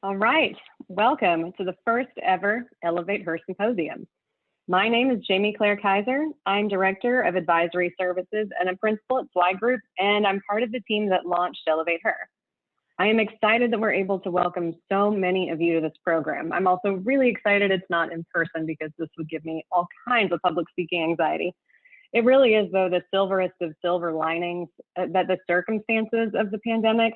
All right, welcome to the first ever ElevateHer Symposium. My name is Jamie Claire Kaiser. I'm Director of Advisory Services and a Principal at Zweig Group, and I'm part of the team that launched ElevateHer. I am excited that we're able to welcome so many of you to this program. I'm also really excited it's not in person because this would give me all kinds of public speaking anxiety. It really is, though, the silverest of silver linings that the circumstances of the pandemic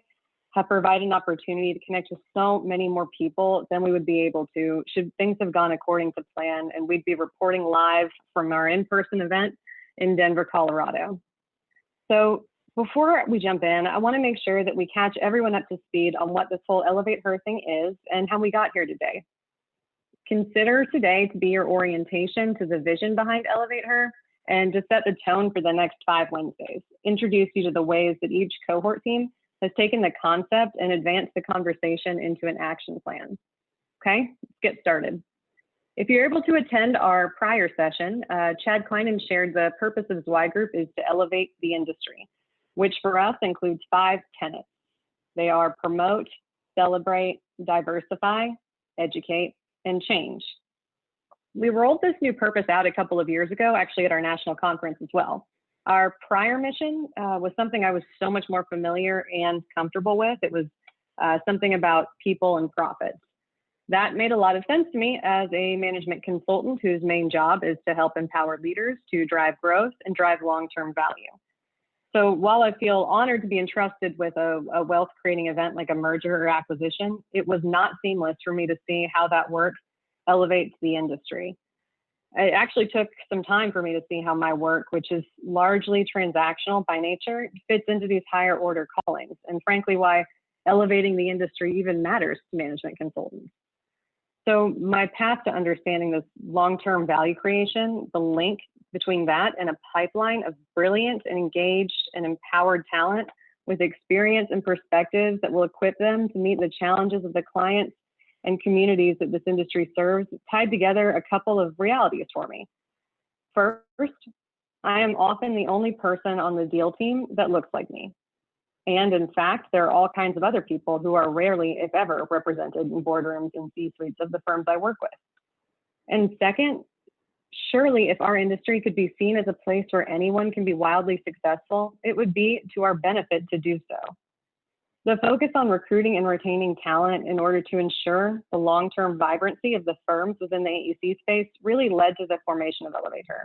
have provided an opportunity to connect with so many more people than we would be able to should things have gone according to plan, and we'd be reporting live from our in-person event in Denver, Colorado. So before we jump in, I want to make sure that we catch everyone up to speed on what this whole ElevateHer thing is and how we got here today. Consider today to be your orientation to the vision behind ElevateHer and to set the tone for the next 5 Wednesdays. Introduce you to the ways that each cohort team has taken the concept and advanced the conversation into an action plan. Okay, let's get started. If you're able to attend our prior session, Chad Kleinen shared the purpose of Zweig Group is to elevate the industry, which for us includes 5 tenets. They are promote, celebrate, diversify, educate, and change. We rolled this new purpose out a couple of years ago, actually at our national conference as well. Our prior mission was something I was so much more familiar and comfortable with. It was something about people and profits. That made a lot of sense to me as a management consultant whose main job is to help empower leaders to drive growth and drive long-term value. So while I feel honored to be entrusted with a wealth-creating event like a merger or acquisition, it was not seamless for me to see how that work elevates the industry. It actually took some time for me to see how my work, which is largely transactional by nature, fits into these higher order callings, and frankly, why elevating the industry even matters to management consultants. So my path to understanding this long-term value creation, the link between that and a pipeline of brilliant and engaged and empowered talent with experience and perspectives that will equip them to meet the challenges of the clients and communities that this industry serves, tied together a couple of realities for me. First, I am often the only person on the deal team that looks like me. And in fact, there are all kinds of other people who are rarely, if ever, represented in boardrooms and C-suites of the firms I work with. And second, surely if our industry could be seen as a place where anyone can be wildly successful, it would be to our benefit to do so. The focus on recruiting and retaining talent in order to ensure the long-term vibrancy of the firms within the AEC space really led to the formation of ElevateHer.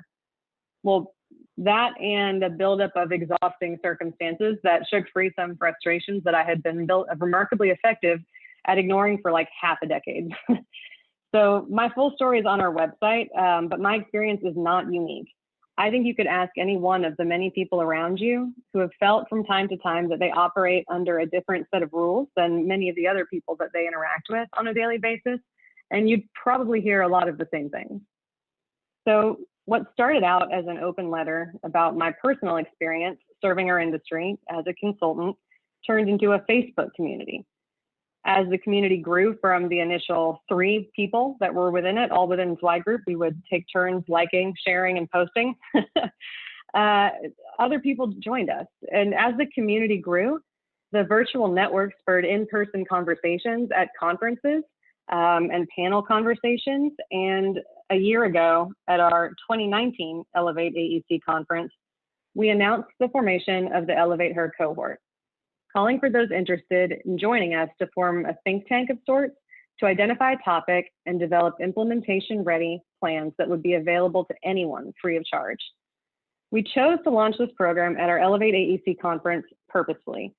Well, that and a buildup of exhausting circumstances that shook free some frustrations that I had been remarkably effective at ignoring for like half a decade. So my full story is on our website, but my experience is not unique. I think you could ask any one of the many people around you who have felt from time to time that they operate under a different set of rules than many of the other people that they interact with on a daily basis, and you'd probably hear a lot of the same things. So what started out as an open letter about my personal experience serving our industry as a consultant turned into a Facebook community. As the community grew from the initial 3 people that were within it, all within Zweig Group, we would take turns liking, sharing, and posting. Other people joined us. And as the community grew, the virtual network spurred in-person conversations at conferences and panel conversations. And a year ago at our 2019 Elevate AEC conference, we announced the formation of the ElevateHer Cohort, calling for those interested in joining us to form a think tank of sorts to identify a topic and develop implementation-ready plans that would be available to anyone free of charge. We chose to launch this program at our Elevate AEC conference purposefully.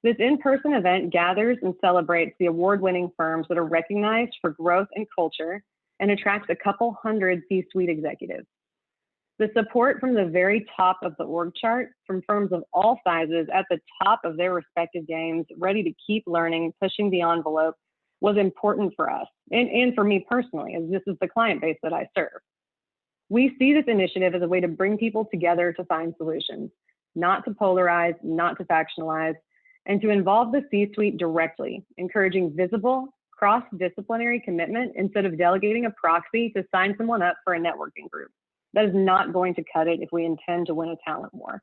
This in-person event gathers and celebrates the award-winning firms that are recognized for growth and culture and attracts a couple hundred C-suite executives. The support from the very top of the org chart, from firms of all sizes at the top of their respective games, ready to keep learning, pushing the envelope, was important for us and for me personally, as this is the client base that I serve. We see this initiative as a way to bring people together to find solutions, not to polarize, not to factionalize, and to involve the C-suite directly, encouraging visible, cross-disciplinary commitment instead of delegating a proxy to sign someone up for a networking group. That is not going to cut it if we intend to win a talent war.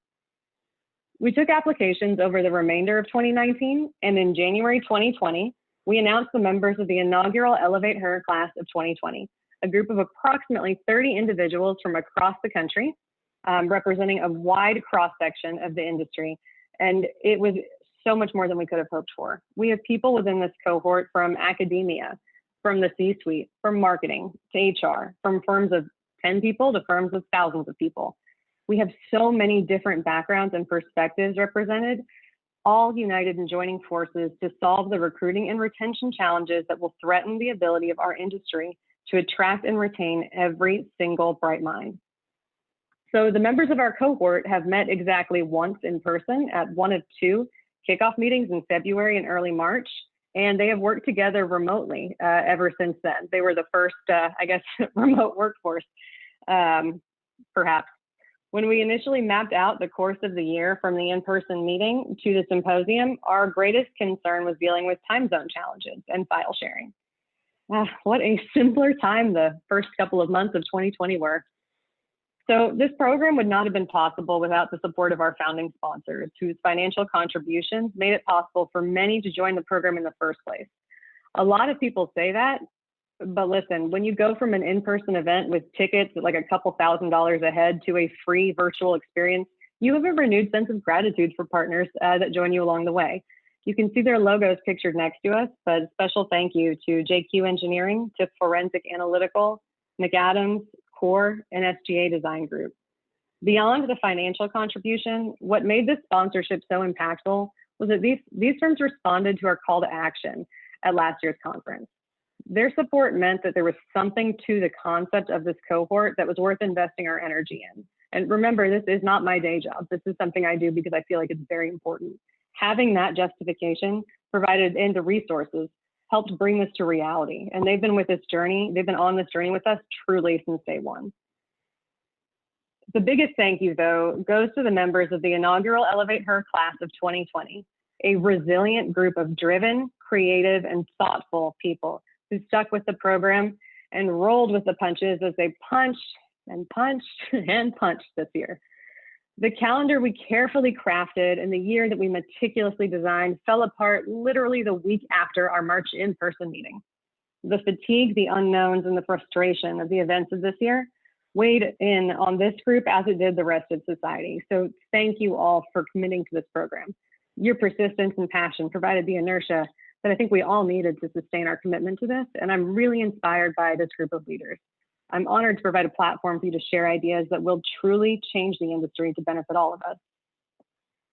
We took applications over the remainder of 2019, and in January 2020, we announced the members of the inaugural ElevateHer class of 2020, a group of approximately 30 individuals from across the country, representing a wide cross-section of the industry. And it was so much more than we could have hoped for. We have people within this cohort from academia, from the C-suite, from marketing to HR, from firms of 10 people to firms of thousands of people. We have so many different backgrounds and perspectives represented, all united in joining forces to solve the recruiting and retention challenges that will threaten the ability of our industry to attract and retain every single bright mind. So the members of our cohort have met exactly once in person at one of two kickoff meetings in February and early March, and they have worked together remotely ever since then. They were the first, remote workforce, perhaps. When we initially mapped out the course of the year from the in-person meeting to the symposium, our greatest concern was dealing with time zone challenges and file sharing. What a simpler time the first couple of months of 2020 were. So this program would not have been possible without the support of our founding sponsors, whose financial contributions made it possible for many to join the program in the first place. A lot of people say that, but listen, when you go from an in-person event with tickets at like a couple $1,000s a head to a free virtual experience, you have a renewed sense of gratitude for partners that join you along the way. You can see their logos pictured next to us, but a special thank you to JQ Engineering, to Forensic Analytical, McAdams, Core, and SGA Design Group. Beyond the financial contribution, what made this sponsorship so impactful was that these firms responded to our call to action at last year's conference. Their support meant that there was something to the concept of this cohort that was worth investing our energy in. And remember, this is not my day job. This is something I do because I feel like it's very important. Having that justification provided in the resources helped bring this to reality. And they've been on this journey with us truly since day one. The biggest thank you, though, goes to the members of the inaugural ElevateHer class of 2020, a resilient group of driven, creative, and thoughtful people who stuck with the program and rolled with the punches as they punched and punched and punched this year. The calendar we carefully crafted and the year that we meticulously designed fell apart literally the week after our March in-person meeting. The fatigue, the unknowns, and the frustration of the events of this year weighed in on this group as it did the rest of society. So thank you all for committing to this program. Your persistence and passion provided the inertia that I think we all needed to sustain our commitment to this, and I'm really inspired by this group of leaders. I'm honored to provide a platform for you to share ideas that will truly change the industry to benefit all of us.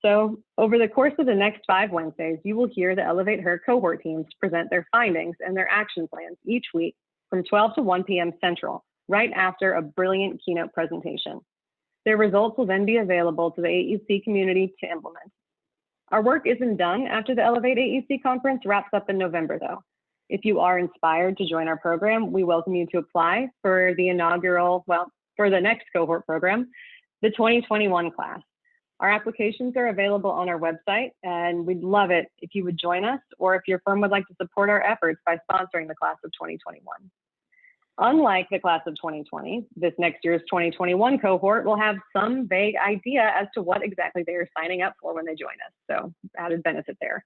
So over the course of the next 5 Wednesdays, you will hear the ElevateHer cohort teams present their findings and their action plans each week from 12 to 1 p.m. Central, right after a brilliant keynote presentation. Their results will then be available to the AEC community to implement. Our work isn't done after the Elevate AEC conference wraps up in November, though. If you are inspired to join our program, we welcome you to apply for the for the next cohort program, the 2021 class. Our applications are available on our website, and we'd love it if you would join us, or if your firm would like to support our efforts by sponsoring the class of 2021. Unlike the class of 2020, this next year's 2021 cohort will have some vague idea as to what exactly they are signing up for when they join us, so added benefit there.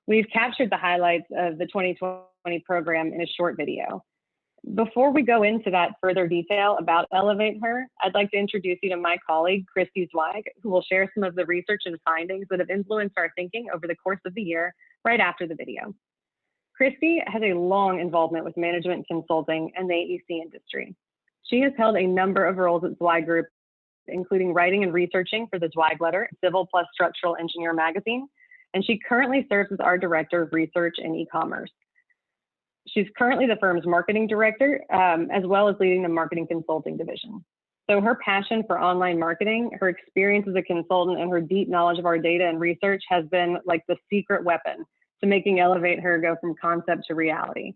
We've captured the highlights of the 2020 program in a short video. Before we go into that further detail about ElevateHer, I'd like to introduce you to my colleague, Christy Zweig, who will share some of the research and findings that have influenced our thinking over the course of the year right after the video. Christy has a long involvement with management consulting and the AEC industry. She has held a number of roles at Zweig Group, including writing and researching for the Zweig Letter, Civil plus Structural Engineer magazine, and she currently serves as our Director of Research and E-commerce. She's currently the firm's marketing director, as well as leading the marketing consulting division. So her passion for online marketing, her experience as a consultant, and her deep knowledge of our data and research has been like the secret weapon to making ElevateHer go from concept to reality.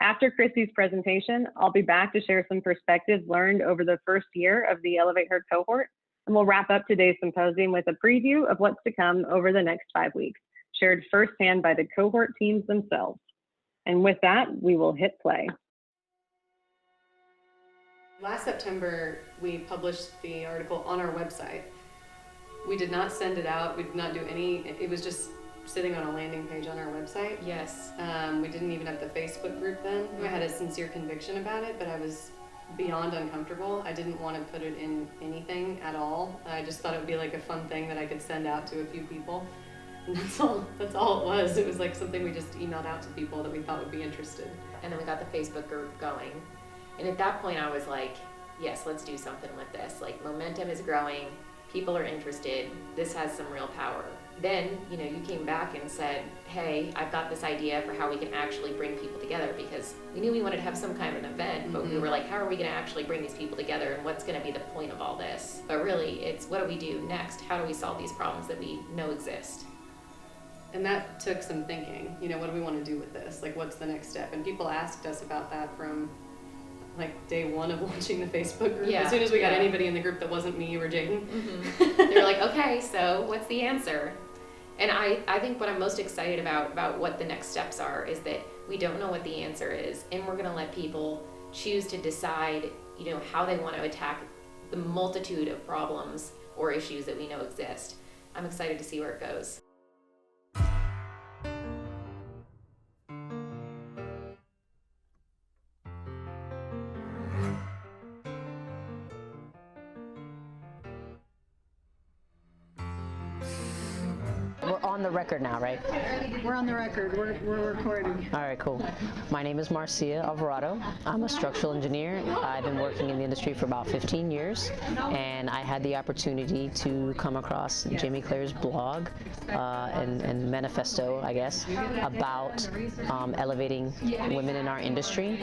After Christy's presentation, I'll be back to share some perspectives learned over the first year of the ElevateHer cohort, and we'll wrap up today's symposium with a preview of what's to come over the next 5 weeks, shared firsthand by the cohort teams themselves. And with that, we will hit play. Last September, we published the article on our website. We did not send it out. We did not do any, it was just sitting on a landing page on our website. Yes. We didn't even have the Facebook group then. I had a sincere conviction about it, but I was beyond uncomfortable. I didn't want to put it in anything at all. I just thought it would be like a fun thing that I could send out to a few people. And that's all it was. It was like something we just emailed out to people that we thought would be interested. And then we got the Facebook group going. And at that point I was like, yes, let's do something with this. Like, momentum is growing, people are interested, this has some real power. Then, you came back and said, hey, I've got this idea for how we can actually bring people together, because we knew we wanted to have some kind of an event, but we were like, how are we going to actually bring these people together, and what's going to be the point of all this? But really, it's what do we do next? How do we solve these problems that we know exist? And that took some thinking. What do we want to do with this? Like, what's the next step? And people asked us about that from like day one of launching the Facebook group. Yeah, as soon as we got anybody in the group that wasn't me or Jaden. They were like, okay, so what's the answer? And I think what I'm most excited about what the next steps are is that we don't know what the answer is, and we're going to let people choose to decide, how they want to attack the multitude of problems or issues that we know exist. I'm excited to see where it goes. We're on the record now, right? We're on the record. We're recording. All right, cool. My name is Marcia Alvarado. I'm a structural engineer. I've been working in the industry for about 15 years, and I had the opportunity to come across Jamie Claire's blog and manifesto, I guess, about elevating women in our industry.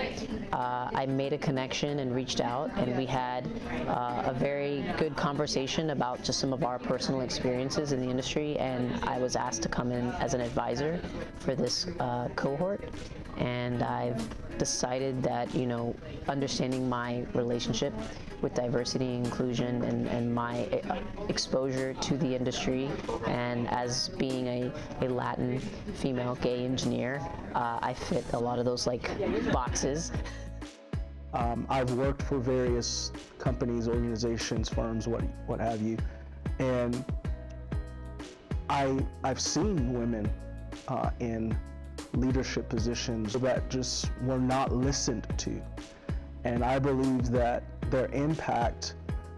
I made a connection and reached out, and we had a very good conversation about just some of our personal experiences in the industry, and I was asked to come in as an advisor for this cohort, and I've decided that, understanding my relationship with diversity and inclusion and my exposure to the industry, and as being a Latin female gay engineer, I fit a lot of those boxes. I've worked for various companies, organizations, firms, what have you, and I've seen women in leadership positions that just were not listened to, and I believe that their impact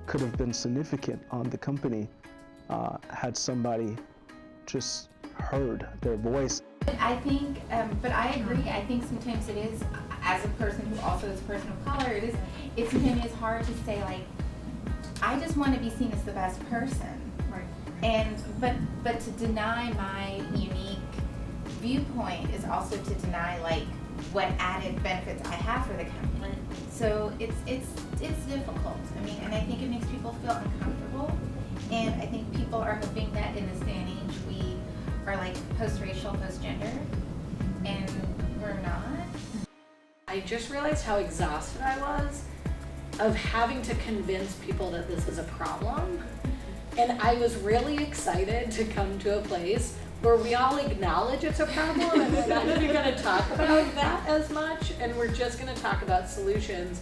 could have been significant on the company had somebody just heard their voice. I think, but I agree. I think sometimes it is, as a person who also is a person of color, it sometimes is hard to say, like, I just want to be seen as the best person. And but to deny my unique viewpoint is also to deny what added benefits I have for the company. So it's difficult. I mean, and I think it makes people feel uncomfortable. And I think people are hoping that in this day and age we are post-racial, post-gender, and we're not. I just realized how exhausted I was of having to convince people that this is a problem. And I was really excited to come to a place where we all acknowledge it's a problem, and we're not even going to talk about that as much, and we're just going to talk about solutions.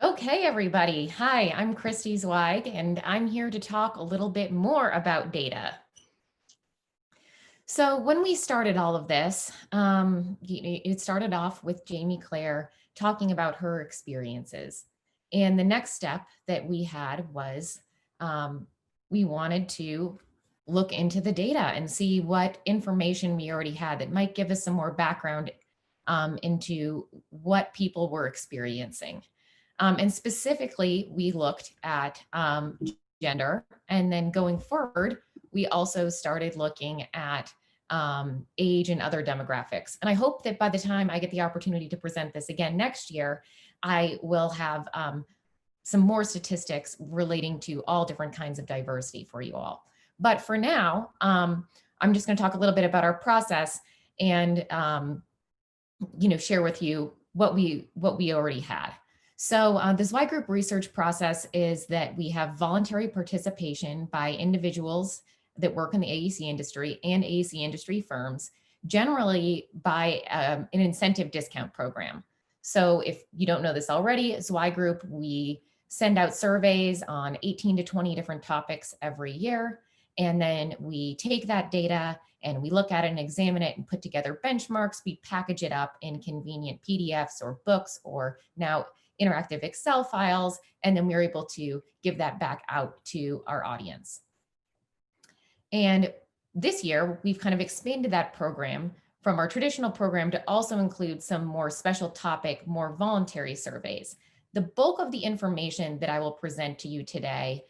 Okay, everybody. Hi, I'm Christy Zweig, and I'm here to talk a little bit more about data. So when we started all of this, it started off with Jamie Claire talking about her experiences. And the next step that we had was we wanted to look into the data and see what information we already had that might give us some more background into what people were experiencing. And specifically, we looked at gender, and then going forward, we also started looking at age, and other demographics. And I hope that by the time I get the opportunity to present this again next year, I will have some more statistics relating to all different kinds of diversity for you all. But for now, I'm just going to talk a little bit about our process and share with you what we already had. So the Zweig Group research process is that we have voluntary participation by individuals that work in the AEC industry and AEC industry firms, generally by an incentive discount program. So if you don't know this already, Zweig Group, we send out surveys on 18 to 20 different topics every year. And then we take that data and we look at it and examine it and put together benchmarks. We package it up in convenient PDFs or books or now interactive Excel files. And then we're able to give that back out to our audience. And this year, we've kind of expanded that program from our traditional program to also include some more special topic, more voluntary surveys. The bulk of the information that I will present to you today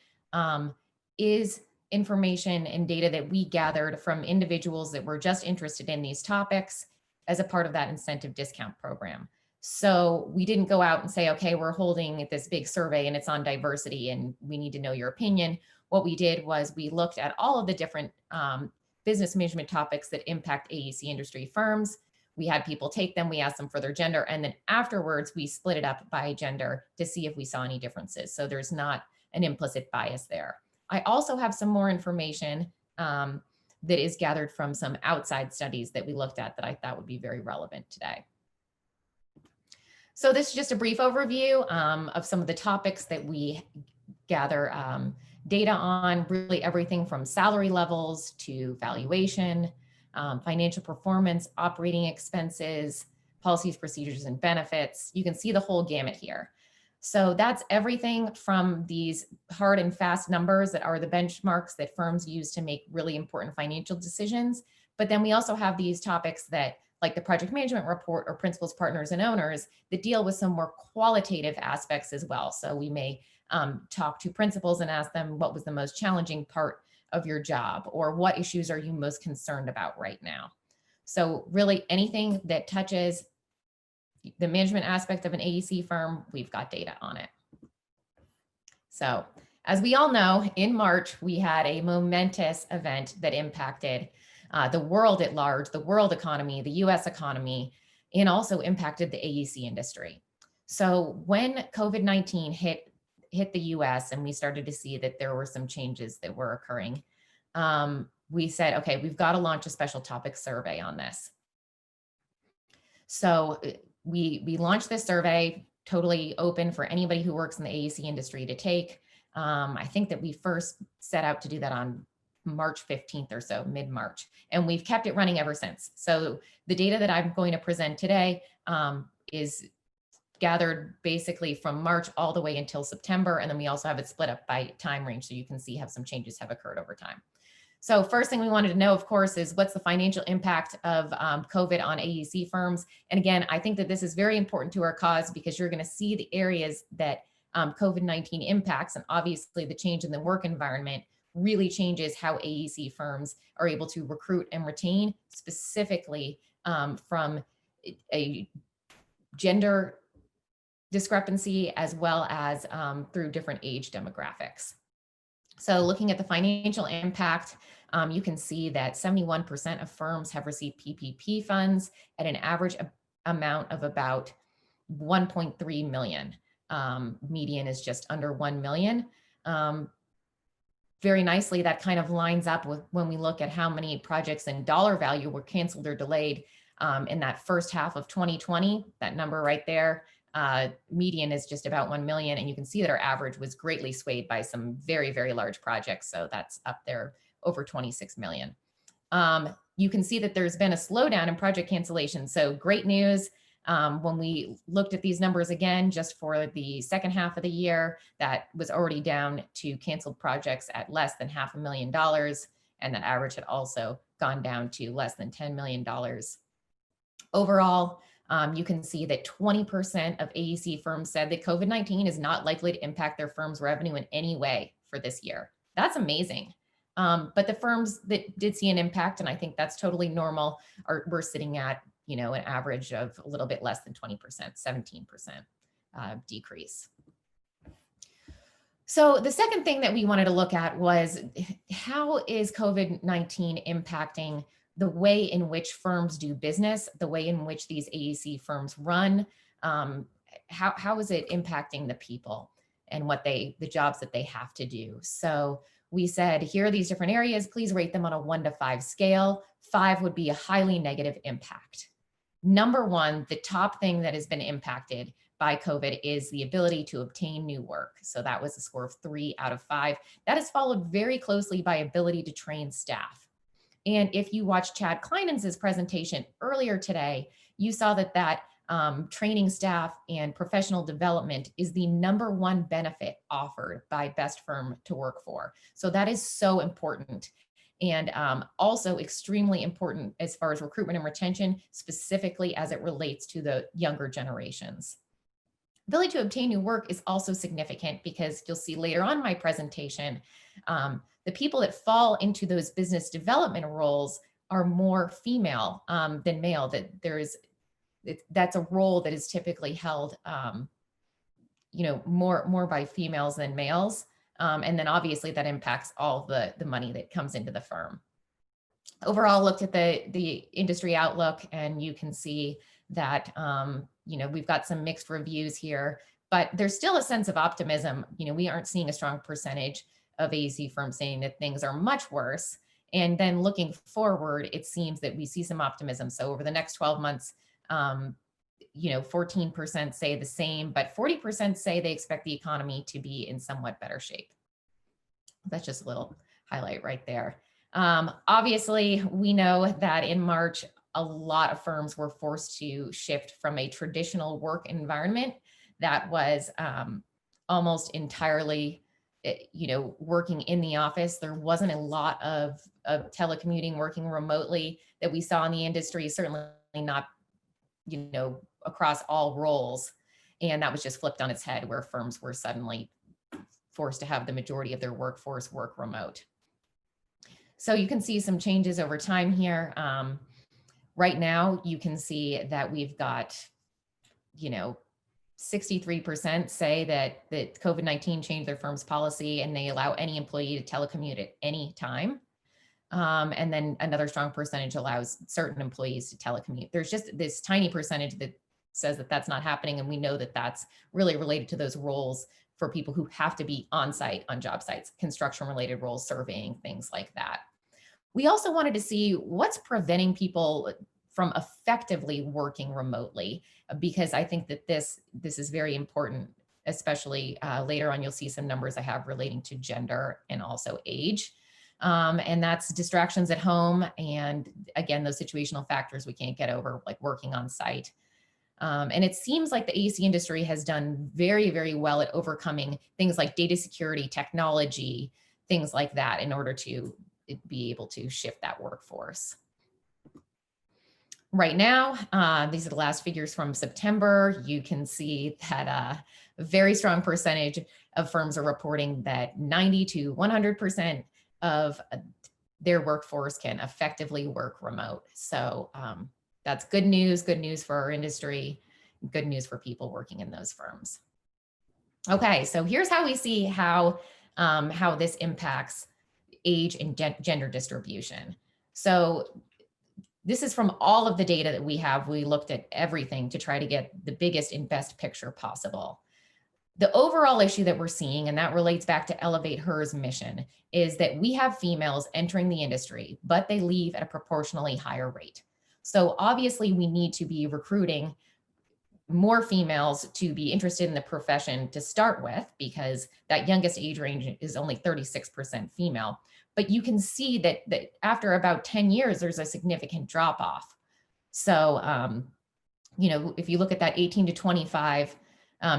is information and data that we gathered from individuals that were just interested in these topics as a part of that incentive discount program. So we didn't go out and say, okay, we're holding this big survey and it's on diversity and we need to know your opinion. What we did was we looked at all of the different business management topics that impact AEC industry firms. We had people take them, we asked them for their gender, and then afterwards we split it up by gender to see if we saw any differences. So there's not an implicit bias there. I also have some more information that is gathered from some outside studies that we looked at that I thought would be very relevant today. So this is just a brief overview of some of the topics that we gather data on, really everything from salary levels to valuation, financial performance, operating expenses, policies, procedures, and benefits. You can see the whole gamut here. So that's everything from these hard and fast numbers that are the benchmarks that firms use to make really important financial decisions. But then we also have these topics that, like the project management report or principals, partners, and owners, that deal with some more qualitative aspects as well. So we may talk to principals and ask them what was the most challenging part of your job, or what issues are you most concerned about right now. So really anything that touches the management aspect of an AEC firm, we've got data on it. So as we all know, in March, we had a momentous event that impacted the world at large, the world economy, the US economy, and also impacted the AEC industry. So when COVID-19 hit the US and we started to see that there were some changes that were occurring, we said, okay, we've got to launch a special topic survey on this. So we launched this survey, totally open for anybody who works in the AEC industry to take. I think that we first set out to do that on March 15th or so, mid-March, and we've kept it running ever since. So the data that I'm going to present today is gathered basically from March all the way until September. And then we also have it split up by time range, so you can see how some changes have occurred over time. So first thing we wanted to know, of course, is what's the financial impact of COVID on AEC firms? And again, I think that this is very important to our cause because you're going to see the areas that COVID-19 impacts, and obviously the change in the work environment really changes how AEC firms are able to recruit and retain, specifically from a gender discrepancy as well as through different age demographics. So looking at the financial impact, you can see that 71% of firms have received PPP funds at an average amount of about 1.3 million. Median is just under 1 million. Very nicely, that kind of lines up with when we look at how many projects in dollar value were canceled or delayed in that first half of 2020, that number right there. Median is just about 1 million. And you can see that our average was greatly swayed by some very, very large projects. So that's up there over 26 million. You can see that there's been a slowdown in project cancellation. So great news. When we looked at these numbers again, just for the second half of the year, that was already down to canceled projects at less than $500,000. And that average had also gone down to less than $10 million. Overall, you can see that 20% of AEC firms said that COVID-19 is not likely to impact their firm's revenue in any way for this year. That's amazing. But the firms that did see an impact, and I think that's totally normal, we're sitting at, an average of a little bit less than 20%, 17% decrease. So the second thing that we wanted to look at was, how is COVID-19 impacting the way in which firms do business, the way in which these AEC firms run? How is it impacting the people and the jobs that they have to do? So we said, here are these different areas, please rate them on a 1 to 5 scale. 5 would be a highly negative impact. Number 1, the top thing that has been impacted by COVID is the ability to obtain new work. So that was a score of 3 out of 5. That is followed very closely by ability to train staff. And if you watched Chad Kleinens' presentation earlier today, you saw that training staff and professional development is the number 1 benefit offered by best firm to work for. So that is so important. And also extremely important as far as recruitment and retention, specifically as it relates to the younger generations. Ability to obtain new work is also significant because you'll see later on in my presentation, the people that fall into those business development roles are more female than male. That's a role that is typically held, more by females than males. And then obviously that impacts all the money that comes into the firm. Overall, looked at the industry outlook, and you can see that, we've got some mixed reviews here, but there's still a sense of optimism. We aren't seeing a strong percentage of AEC firms saying that things are much worse. And then looking forward, it seems that we see some optimism. So over the next 12 months, 14% say the same, but 40% say they expect the economy to be in somewhat better shape. That's just a little highlight right there. Obviously, we know that in March, a lot of firms were forced to shift from a traditional work environment that was almost entirely, working in the office. There wasn't a lot of telecommuting, working remotely that we saw in the industry, certainly not, across all roles. And that was just flipped on its head, where firms were suddenly forced to have the majority of their workforce work remote. So you can see some changes over time here. Right now, you can see that we've got, 63% say that COVID-19 changed their firm's policy and they allow any employee to telecommute at any time. And then another strong percentage allows certain employees to telecommute. There's just this tiny percentage that says that that's not happening. And we know that that's really related to those roles for people who have to be on site on job sites, construction related roles, surveying, things like that. We also wanted to see what's preventing people from effectively working remotely, because I think that this is very important, especially later on. You'll see some numbers I have relating to gender and also age. And that's distractions at home. And again, those situational factors we can't get over, like working on site. And it seems like the AEC industry has done very, very well at overcoming things like data security, technology, things like that, in order to be able to shift that workforce. Right now, these are the last figures from September. You can see that a very strong percentage of firms are reporting that 90 to 100% of their workforce can effectively work remote. So that's good news for our industry, good news for people working in those firms. Okay, so here's how we see how this impacts age and gender distribution. So this is from all of the data that we have. We looked at everything to try to get the biggest and best picture possible. The overall issue that we're seeing, and that relates back to ElevateHer's mission, is that we have females entering the industry, but they leave at a proportionally higher rate. So obviously we need to be recruiting more females to be interested in the profession to start with, because that youngest age range is only 36% female. But you can see that after about 10 years, there's a significant drop off. So, if you look at that 18 to 25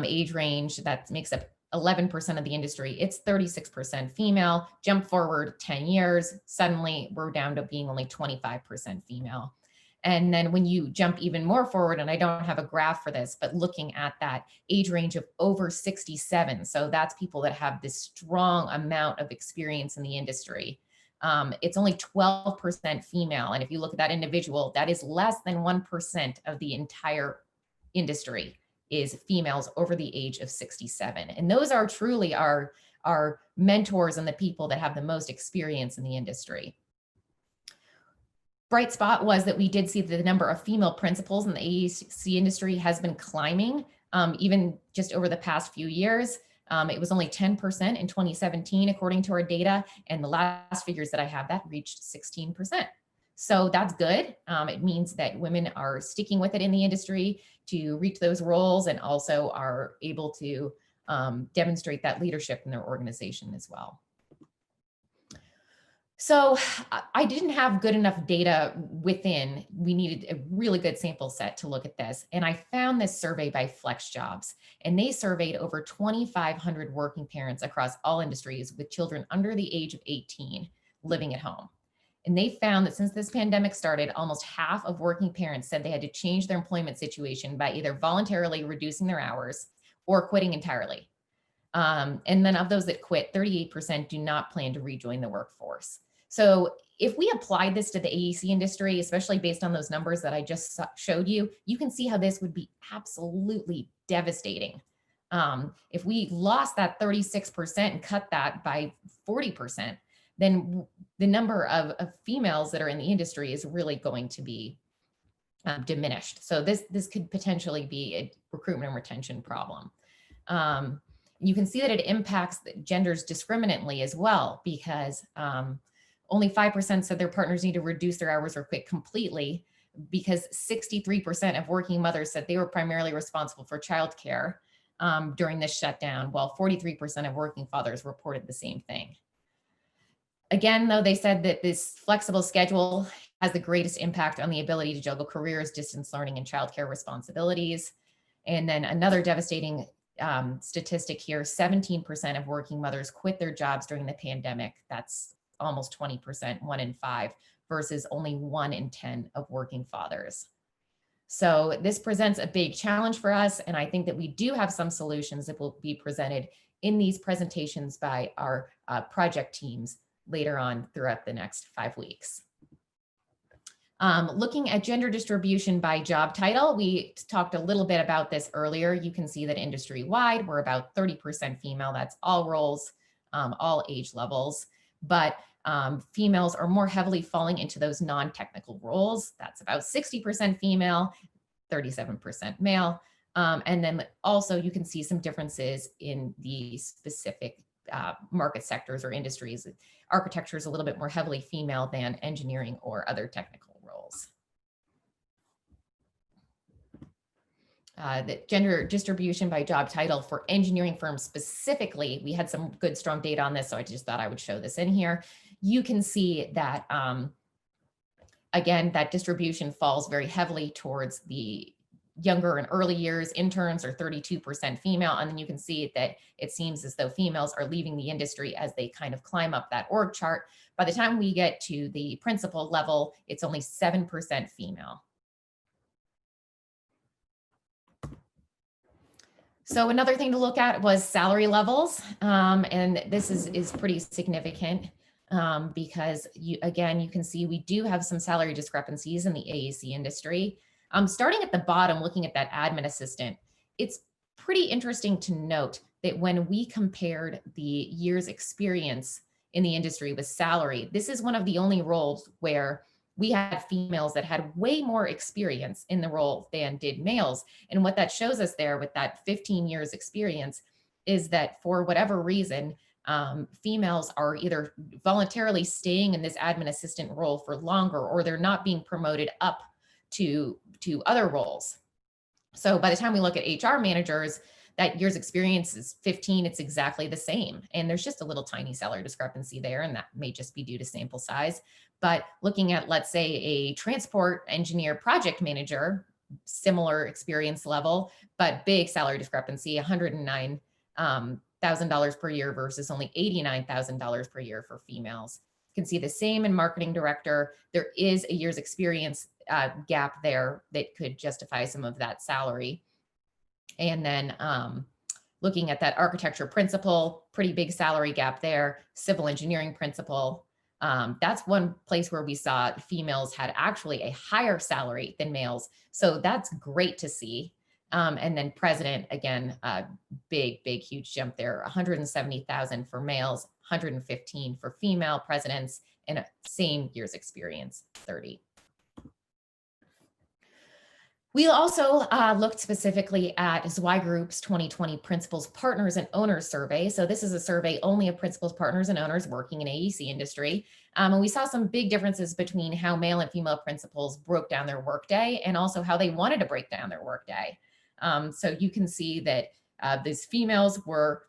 age range, that makes up 11% of the industry. It's 36% female. Jump forward 10 years, suddenly we're down to being only 25% female. And then when you jump even more forward, and I don't have a graph for this, but looking at that age range of over 67. So that's people that have this strong amount of experience in the industry. it's only 12% female. And if you look at that individual, that is less than 1% of the entire industry is females over the age of 67. And those are truly our mentors and the people that have the most experience in the industry. Bright spot was that we did see that the number of female principals in the AEC industry has been climbing, even just over the past few years. It was only 10% in 2017, according to our data. And the last figures that I have, that reached 16%. So that's good. It means that women are sticking with it in the industry to reach those roles and also are able to demonstrate that leadership in their organization as well. So I didn't have good enough data within. We needed a really good sample set to look at this. And I found this survey by FlexJobs, and they surveyed over 2,500 working parents across all industries with children under the age of 18 living at home. And they found that since this pandemic started, almost half of working parents said they had to change their employment situation by either voluntarily reducing their hours or quitting entirely. And then of those that quit, 38% do not plan to rejoin the workforce. So if we applied this to the AEC industry, especially based on those numbers that I just showed you, you can see how this would be absolutely devastating. If we lost that 36% and cut that by 40%, then the number of females that are in the industry is really going to be diminished. So this could potentially be a recruitment and retention problem. You can see that it impacts genders discriminately as well, because only 5% said their partners need to reduce their hours or quit completely, because 63% of working mothers said they were primarily responsible for childcare during this shutdown, while 43% of working fathers reported the same thing. Again, though, they said that this flexible schedule has the greatest impact on the ability to juggle careers, distance learning, and childcare responsibilities. And then another devastating statistic here, 17% of working mothers quit their jobs during the pandemic. That's almost 20%, 1 in 5, versus only 1 in 10 of working fathers. So this presents a big challenge for us. And I think that we do have some solutions that will be presented in these presentations by our project teams later on throughout the next 5 weeks. Looking at gender distribution by job title, we talked a little bit about this earlier. You can see that industry-wide, we're about 30% female. That's all roles, all age levels. But females are more heavily falling into those non-technical roles. That's about 60% female, 37% male. And then also you can see some differences in the specific market sectors or industries. Architecture is a little bit more heavily female than engineering or other technical roles. The gender distribution by job title for engineering firms specifically, we had some good, strong data on this, so I just thought I would show this in here. You can see that, again, that distribution falls very heavily towards the younger and early years. Interns are 32% female, and then you can see that it seems as though females are leaving the industry as they kind of climb up that org chart. By the time we get to the principal level, it's only 7% female. So another thing to look at was salary levels, and this is pretty significant because you can see we do have some salary discrepancies in the AEC industry. Starting at the bottom, looking at that admin assistant, it's pretty interesting to note that when we compared the year's experience in the industry with salary, this is one of the only roles where we had females that had way more experience in the role than did males. And what that shows us there with that 15 years experience is that for whatever reason, females are either voluntarily staying in this admin assistant role for longer, or they're not being promoted up to other roles. So by the time we look at HR managers, that year's experience is 15, it's exactly the same. And there's just a little tiny salary discrepancy there, and that may just be due to sample size. But looking at, let's say, a transport engineer project manager, similar experience level, but big salary discrepancy, $109,000 per year versus only $89,000 per year for females. You can see the same in marketing director. There is a year's experience gap there that could justify some of that salary. And then looking at that architecture principal, pretty big salary gap there. Civil engineering principal, That's one place where we saw females had actually a higher salary than males. So that's great to see. And then president, again, big, huge jump there, 170,000 for males, 115 for female presidents, and same year's experience, 30. We also looked specifically at Zweig Group's 2020 Principals, Partners, and Owners survey. So this is a survey only of principals, partners, and owners working in AEC industry. And we saw some big differences between how male and female principals broke down their workday and also how they wanted to break down their workday. So you can see that these females were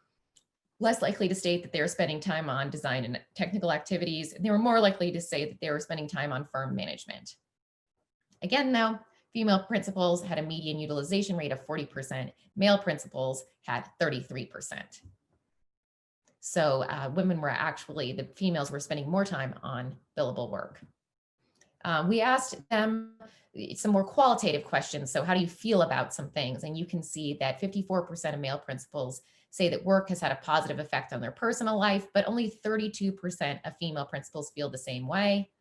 less likely to state that they were spending time on design and technical activities. They were more likely to say that they were spending time on firm management. Again, though, female principals had a median utilization rate of 40%. Male principals had 33%. So women were actually, the females were spending more time on billable work. We asked them some more qualitative questions. So how do you feel about some things? And you can see that 54% of male principals say that work has had a positive effect on their personal life, but only 32% of female principals feel the same way.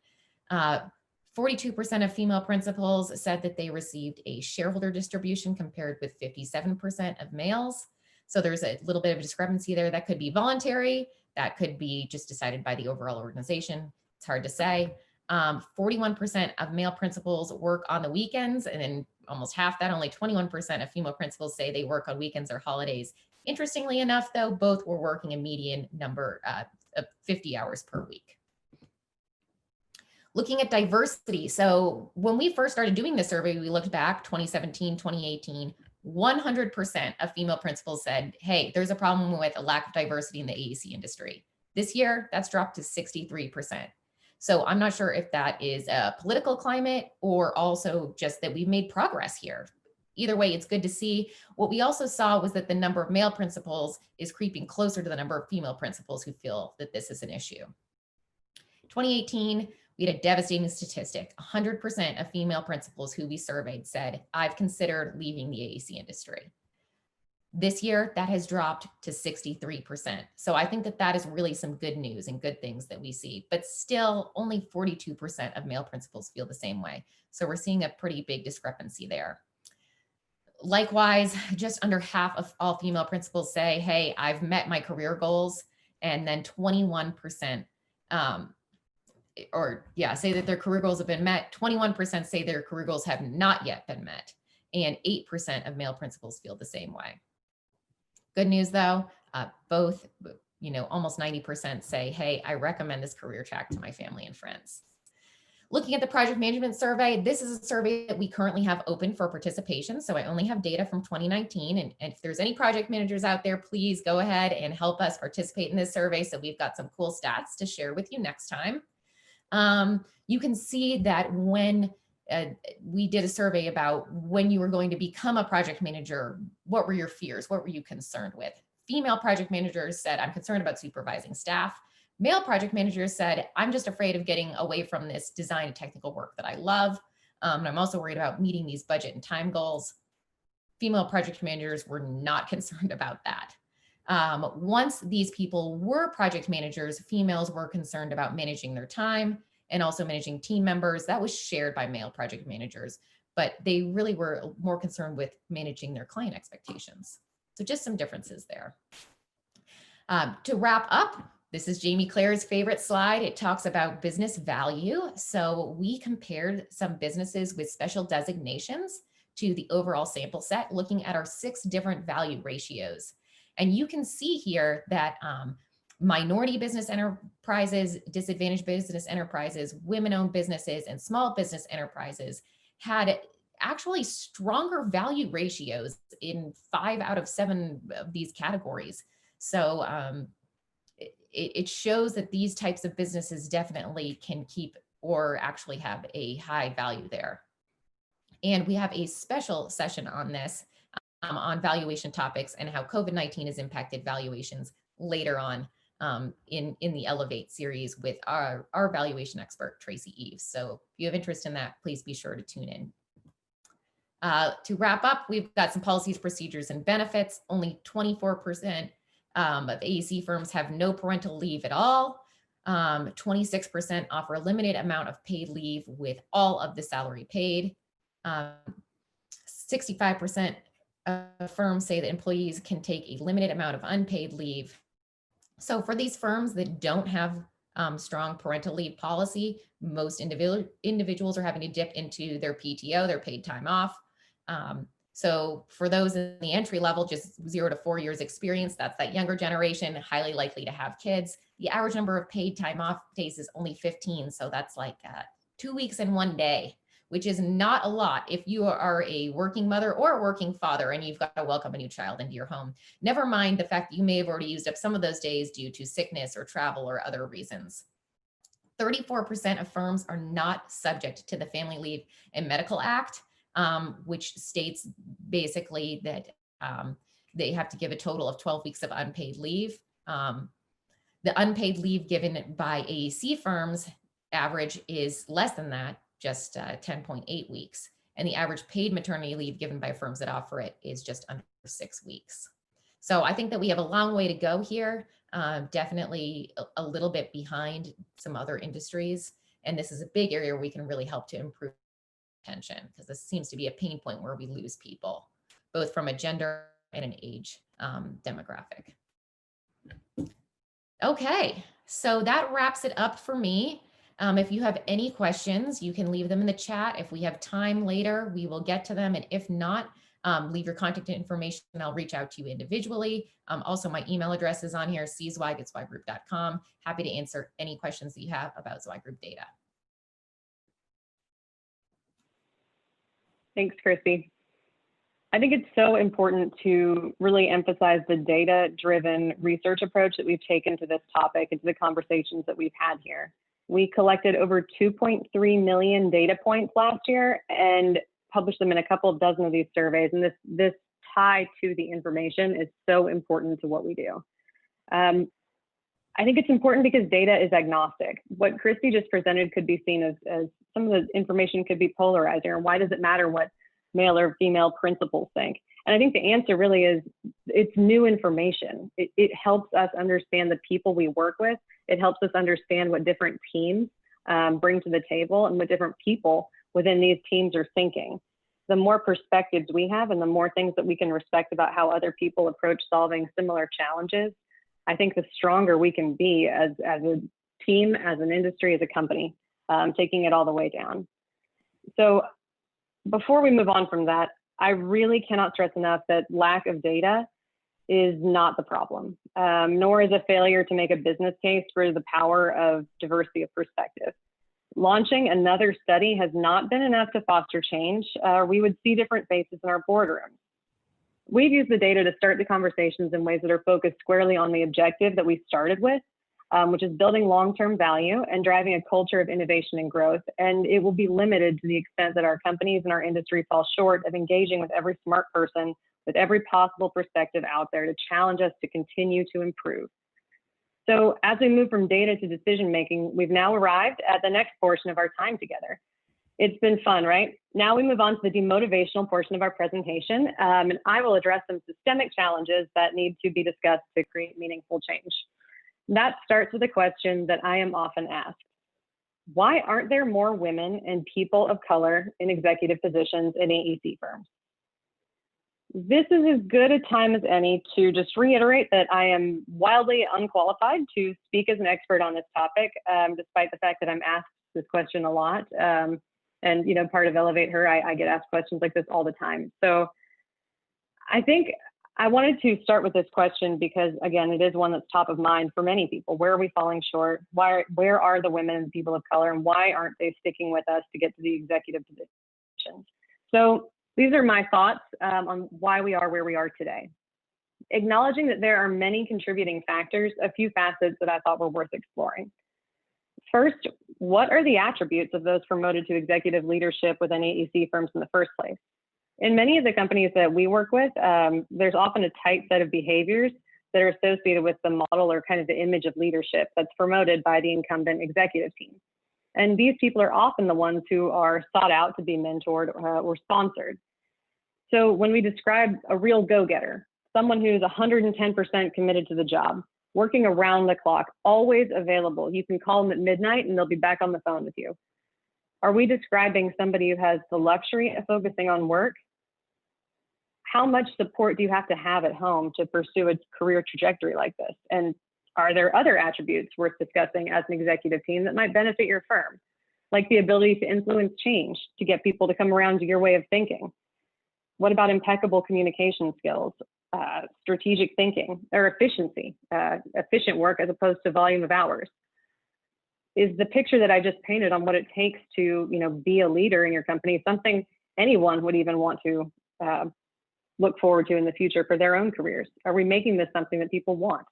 42% of female principals said that they received a shareholder distribution compared with 57% of males. So there's a little bit of a discrepancy there. That could be voluntary. That could be just decided by the overall organization. It's hard to say. 41% of male principals work on the weekends, and then almost half that, only 21% of female principals say they work on weekends or holidays. Interestingly enough, though, both were working a median number of 50 hours per week. Looking at diversity. So when we first started doing this survey, we looked back 2017, 2018, 100% of female principals said, hey, there's a problem with a lack of diversity in the AEC industry. This year, that's dropped to 63%. So I'm not sure if that is a political climate or also just that we've made progress here. Either way, it's good to see. What we also saw was that the number of male principals is creeping closer to the number of female principals who feel that this is an issue. 2018, we had a devastating statistic. 100% of female principals who we surveyed said, I've considered leaving the AEC industry. This year, that has dropped to 63%. So I think that that is really some good news and good things that we see, but still only 42% of male principals feel the same way. So we're seeing a pretty big discrepancy there. Likewise, just under half of all female principals say, hey, I've met my career goals. And then 21% say that their career goals have been met. 21% say their career goals have not yet been met. And 8% of male principals feel the same way. Good news though, both, almost 90% say, hey, I recommend this career track to my family and friends. Looking at the project management survey, this is a survey that we currently have open for participation. So I only have data from 2019. And if there's any project managers out there, please go ahead and help us participate in this survey. So we've got some cool stats to share with you next time. You can see that when we did a survey about when you were going to become a project manager, what were your fears? What were you concerned with? Female project managers said, I'm concerned about supervising staff. Male project managers said, I'm just afraid of getting away from this design and technical work that I love. And I'm also worried about meeting these budget and time goals. Female project managers were not concerned about that. Once these people were project managers, females were concerned about managing their time and also managing team members. That was shared by male project managers, but they really were more concerned with managing their client expectations. So just some differences there. To wrap up, this is Jamie Claire's favorite slide. It talks about business value. So we compared some businesses with special designations to the overall sample set, looking at our 6 different value ratios. And you can see here that minority business enterprises, disadvantaged business enterprises, women-owned businesses, and small business enterprises had actually stronger value ratios in 5 out of 7 of these categories. So it shows that these types of businesses definitely can keep or actually have a high value there. And we have a special session on this, on valuation topics and how COVID-19 has impacted valuations later on in the Elevate series with our valuation expert, Tracy Eves. So if you have interest in that, please be sure to tune in. To wrap up, we've got some policies, procedures, and benefits. Only 24% of AEC firms have no parental leave at all. 26% offer a limited amount of paid leave with all of the salary paid. 65% of firms say that employees can take a limited amount of unpaid leave. So for these firms that don't have strong parental leave policy, most individuals are having to dip into their PTO, their paid time off. So for those in the entry level, just 0 to 4 years experience, that's that younger generation, highly likely to have kids. The average number of paid time off days is only 15. So that's like 2 weeks and 1 day, which is not a lot if you are a working mother or a working father and you've got to welcome a new child into your home. Never mind the fact that you may have already used up some of those days due to sickness or travel or other reasons. 34% of firms are not subject to the Family Leave and Medical Act, which states basically that they have to give a total of 12 weeks of unpaid leave. The unpaid leave given by AEC firms average is less than that, just 10.8 weeks. And the average paid maternity leave given by firms that offer it is just under 6 weeks. So I think that we have a long way to go here, definitely a little bit behind some other industries. And this is a big area where we can really help to improve retention, because this seems to be a pain point where we lose people, both from a gender and an age demographic. Okay, so that wraps it up for me. If you have any questions, you can leave them in the chat. If we have time later, we will get to them. And if not, leave your contact information and I'll reach out to you individually. Also, my email address is on here, czweig@zweigroup.com. Happy to answer any questions that you have about Zweig Group data. Thanks, Christy. I think it's so important to really emphasize the data-driven research approach that we've taken to this topic and to the conversations that we've had here. We collected over 2.3 million data points last year and published them in a couple of dozen of these surveys. And this tie to the information is so important to what we do. I think it's important because data is agnostic. What Christy just presented could be seen as some of the information could be polarizing, or why does it matter what male or female principals think? And I think the answer really is it's new information. It helps us understand the people we work with. It helps us understand what different teams bring to the table and what different people within these teams are thinking. The more perspectives we have and the more things that we can respect about how other people approach solving similar challenges, I think the stronger we can be as a team, as an industry, as a company, taking it all the way down. So before we move on from that, I really cannot stress enough that lack of data is not the problem, nor is a failure to make a business case for the power of diversity of perspective. Launching another study has not been enough to foster change. We would see different faces in our boardrooms. We've used the data to start the conversations in ways that are focused squarely on the objective that we started with, which is building long-term value and driving a culture of innovation and growth. And it will be limited to the extent that our companies and our industry fall short of engaging with every smart person with every possible perspective out there to challenge us to continue to improve. So as we move from data to decision-making, we've now arrived at the next portion of our time together. It's been fun, right? Now we move on to the demotivational portion of our presentation, and I will address some systemic challenges that need to be discussed to create meaningful change. That starts with a question that I am often asked. Why aren't there more women and people of color in executive positions in AEC firms? This is as good a time as any to just reiterate that I am wildly unqualified to speak as an expert on this topic, despite the fact that I'm asked this question a lot. And you know, part of ElevateHer, I get asked questions like this all the time. So I think I wanted to start with this question because, again, it is one that's top of mind for many people. Where are we falling short? Where are the women and people of color, and why aren't they sticking with us to get to the executive positions? So these are my thoughts on why we are where we are today. Acknowledging that there are many contributing factors, a few facets that I thought were worth exploring. First, what are the attributes of those promoted to executive leadership within AEC firms in the first place? In many of the companies that we work with, there's often a tight set of behaviors that are associated with the model or kind of the image of leadership that's promoted by the incumbent executive team. And these people are often the ones who are sought out to be mentored or sponsored. So when we describe a real go-getter, someone who's 110% committed to the job, working around the clock, always available. You can call them at midnight and they'll be back on the phone with you. Are we describing somebody who has the luxury of focusing on work? How much support do you have to have at home to pursue a career trajectory like this? And are there other attributes worth discussing as an executive team that might benefit your firm? Like the ability to influence change, to get people to come around to your way of thinking. What about impeccable communication skills, strategic thinking, or efficiency, efficient work as opposed to volume of hours? Is the picture that I just painted on what it takes to, be a leader in your company something anyone would even want to look forward to in the future for their own careers? Are we making this something that people want?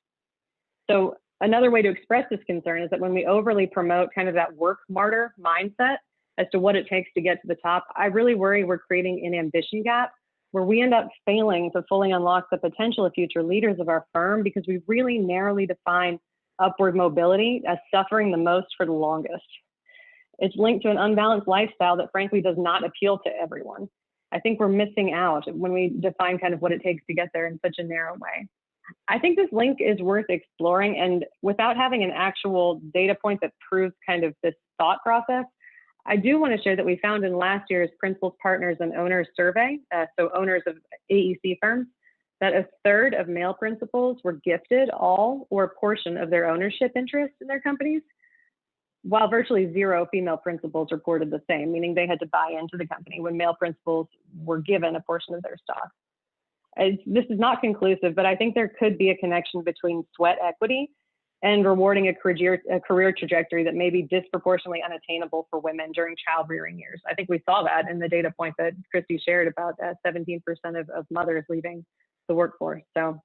So another way to express this concern is that when we overly promote kind of that work martyr mindset as to what it takes to get to the top, I really worry we're creating an ambition gap where we end up failing to fully unlock the potential of future leaders of our firm because we really narrowly define upward mobility as suffering the most for the longest. It's linked to an unbalanced lifestyle that frankly does not appeal to everyone. I think we're missing out when we define kind of what it takes to get there in such a narrow way. I think this link is worth exploring, and without having an actual data point that proves kind of this thought process, I do want to share that we found in last year's Principals, Partners, and Owners survey, so owners of AEC firms, that a third of male principals were gifted all or a portion of their ownership interest in their companies, while virtually zero female principals reported the same, meaning they had to buy into the company when male principals were given a portion of their stock. This is not conclusive, but I think there could be a connection between sweat equity and rewarding a career trajectory that may be disproportionately unattainable for women during child rearing years. I think we saw that in the data point that Christy shared about 17% of mothers leaving the workforce. So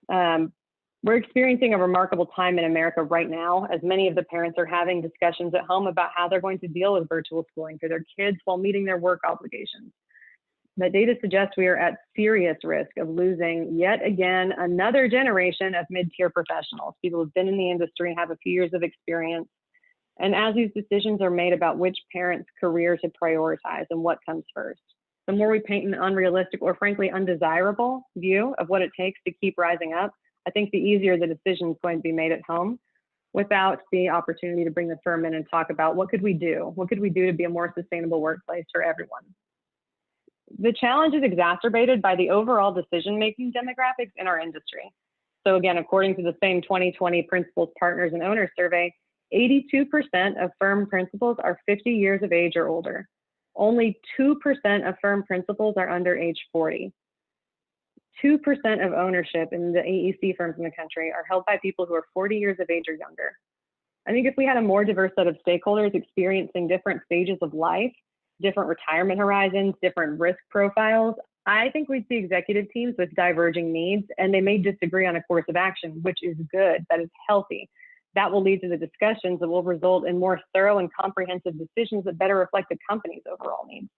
we're experiencing a remarkable time in America right now, as many of the parents are having discussions at home about how they're going to deal with virtual schooling for their kids while meeting their work obligations. The data suggests we are at serious risk of losing yet again another generation of mid-tier professionals, people who've been in the industry, have a few years of experience. And as these decisions are made about which parent's career to prioritize and what comes first, the more we paint an unrealistic or frankly undesirable view of what it takes to keep rising up, I think the easier the decision is going to be made at home without the opportunity to bring the firm in and talk about what could we do? What could we do to be a more sustainable workplace for everyone? The challenge is exacerbated by the overall decision-making demographics in our industry. So again, according to the same 2020 Principals, Partners, and Owners survey, 82% of firm principals are 50 years of age or older. Only 2% of firm principals are under age 40. 2% of ownership in the AEC firms in the country are held by people who are 40 years of age or younger. I think if we had a more diverse set of stakeholders experiencing different stages of life, different retirement horizons, different risk profiles, I think we'd see executive teams with diverging needs, and they may disagree on a course of action, which is good, that is healthy. That will lead to the discussions that will result in more thorough and comprehensive decisions that better reflect the company's overall needs.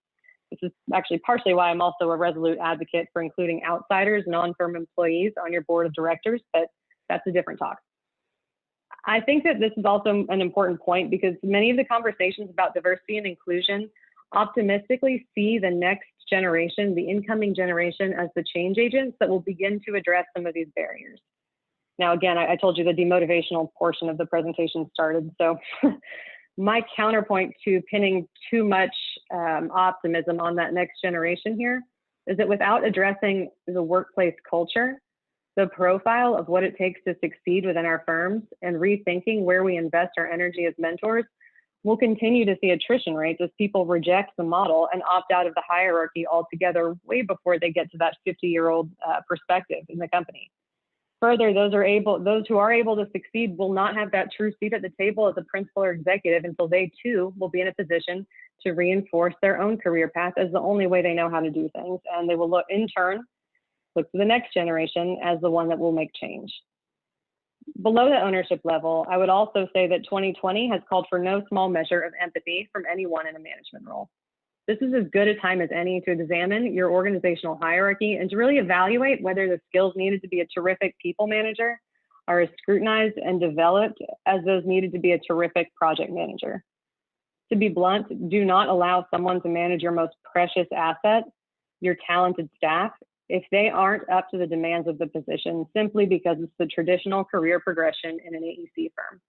This is actually partially why I'm also a resolute advocate for including outsiders, non-firm employees on your board of directors, but that's a different talk. I think that this is also an important point because many of the conversations about diversity and inclusion optimistically see the next generation, the incoming generation, as the change agents that will begin to address some of these barriers. Now, again, I told you the demotivational portion of the presentation started, so my counterpoint to pinning too much optimism on that next generation here is that without addressing the workplace culture, the profile of what it takes to succeed within our firms, and rethinking where we invest our energy as mentors, we'll continue to see attrition rates as people reject the model and opt out of the hierarchy altogether way before they get to that 50-year-old perspective in the company. Further, those who are able to succeed will not have that true seat at the table as a principal or executive until they too will be in a position to reinforce their own career path as the only way they know how to do things. And they will look to the next generation as the one that will make change. Below the ownership level, I would also say that 2020 has called for no small measure of empathy from anyone in a management role. This is as good a time as any to examine your organizational hierarchy and to really evaluate whether the skills needed to be a terrific people manager are as scrutinized and developed as those needed to be a terrific project manager. To be blunt, do not allow someone to manage your most precious asset, your talented staff, if they aren't up to the demands of the position simply because it's the traditional career progression in an AEC firm.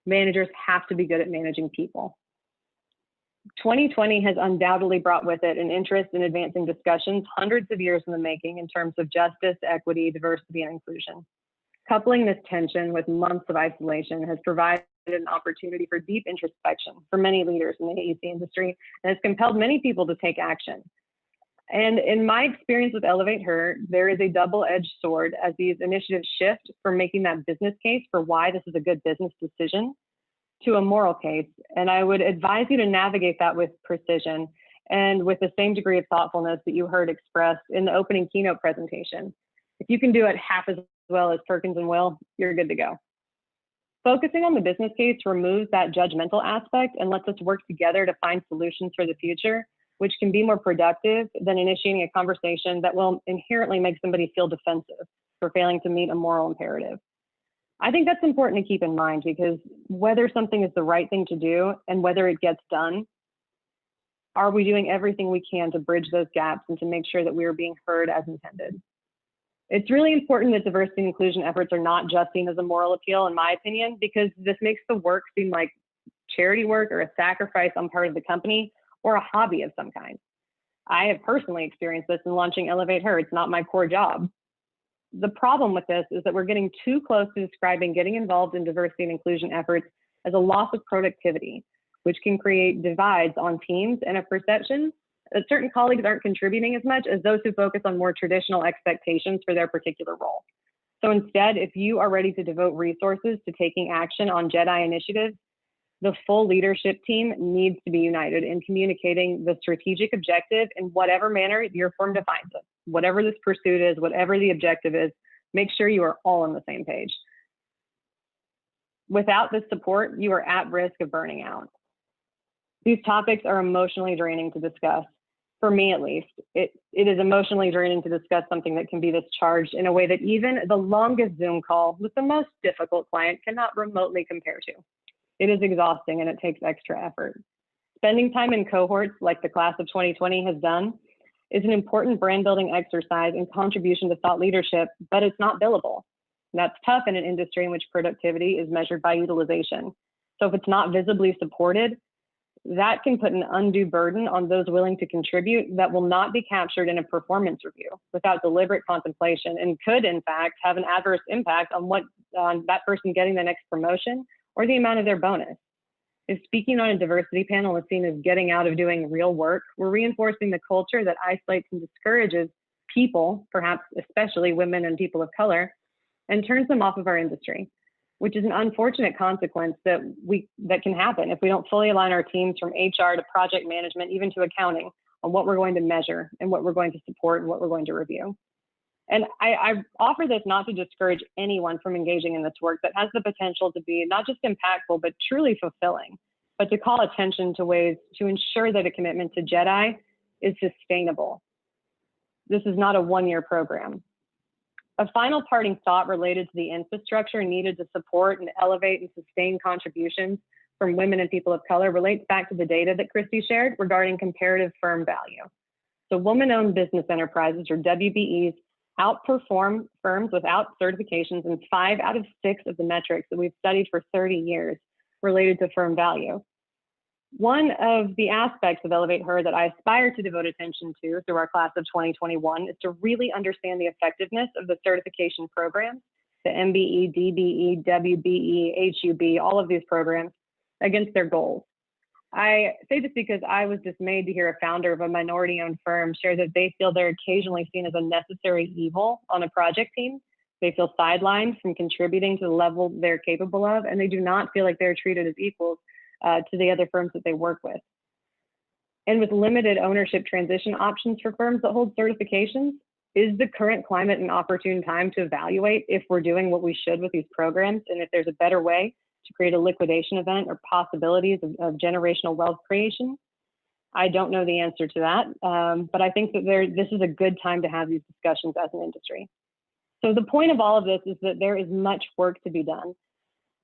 Managers have to be good at managing people. 2020 has undoubtedly brought with it an interest in advancing discussions hundreds of years in the making in terms of justice, equity, diversity, and inclusion. Coupling this tension with months of isolation has provided an opportunity for deep introspection for many leaders in the AEC industry and has compelled many people to take action. And in my experience with ElevateHer, there is a double-edged sword as these initiatives shift from making that business case for why this is a good business decision to a moral case. And I would advise you to navigate that with precision and with the same degree of thoughtfulness that you heard expressed in the opening keynote presentation. If you can do it half as well as Perkins and Will, you're good to go. Focusing on the business case removes that judgmental aspect and lets us work together to find solutions for the future, which can be more productive than initiating a conversation that will inherently make somebody feel defensive for failing to meet a moral imperative. I think that's important to keep in mind because whether something is the right thing to do and whether it gets done, are we doing everything we can to bridge those gaps and to make sure that we are being heard as intended? It's really important that diversity and inclusion efforts are not just seen as a moral appeal, in my opinion, because this makes the work seem like charity work or a sacrifice on part of the company or a hobby of some kind. I have personally experienced this in launching ElevateHer. It's not my core job. The problem with this is that we're getting too close to describing getting involved in diversity and inclusion efforts as a loss of productivity, which can create divides on teams and a perception that certain colleagues aren't contributing as much as those who focus on more traditional expectations for their particular role. So instead, if you are ready to devote resources to taking action on JEDI initiatives, the full leadership team needs to be united in communicating the strategic objective in whatever manner your firm defines it. Whatever this pursuit is, whatever the objective is, make sure you are all on the same page. Without this support, you are at risk of burning out. These topics are emotionally draining to discuss. For me, at least, it is emotionally draining to discuss something that can be this charged in a way that even the longest Zoom call with the most difficult client cannot remotely compare to. It is exhausting and it takes extra effort. Spending time in cohorts like the class of 2020 has done is an important brand building exercise and contribution to thought leadership, but it's not billable. And that's tough in an industry in which productivity is measured by utilization. So if it's not visibly supported, that can put an undue burden on those willing to contribute that will not be captured in a performance review without deliberate contemplation and could in fact have an adverse impact on that person getting the next promotion or the amount of their bonus. If speaking on a diversity panel is seen as getting out of doing real work, we're reinforcing the culture that isolates and discourages people, perhaps especially women and people of color, and turns them off of our industry, which is an unfortunate consequence that can happen if we don't fully align our teams from HR to project management, even to accounting, on what we're going to measure and what we're going to support and what we're going to review. And I offer this not to discourage anyone from engaging in this work that has the potential to be not just impactful, but truly fulfilling, but to call attention to ways to ensure that a commitment to JEDI is sustainable. This is not a one-year program. A final parting thought related to the infrastructure needed to support and elevate and sustain contributions from women and people of color relates back to the data that Christy shared regarding comparative firm value. So woman-owned business enterprises, or WBEs, outperform firms without certifications in 5 out of 6 of the metrics that we've studied for 30 years related to firm value. One of the aspects of ElevateHer that I aspire to devote attention to through our class of 2021 is to really understand the effectiveness of the certification programs, the MBE, DBE, WBE, HUB, all of these programs against their goals. I say this because I was dismayed to hear a founder of a minority-owned firm share that they feel they're occasionally seen as a necessary evil on a project team. They feel sidelined from contributing to the level they're capable of, and they do not feel like they're treated as equals to the other firms that they work with. And with limited ownership transition options for firms that hold certifications, is the current climate an opportune time to evaluate if we're doing what we should with these programs and if there's a better way to create a liquidation event or possibilities of generational wealth creation? I don't know the answer to that, but I think that this is a good time to have these discussions as an industry. So the point of all of this is that there is much work to be done,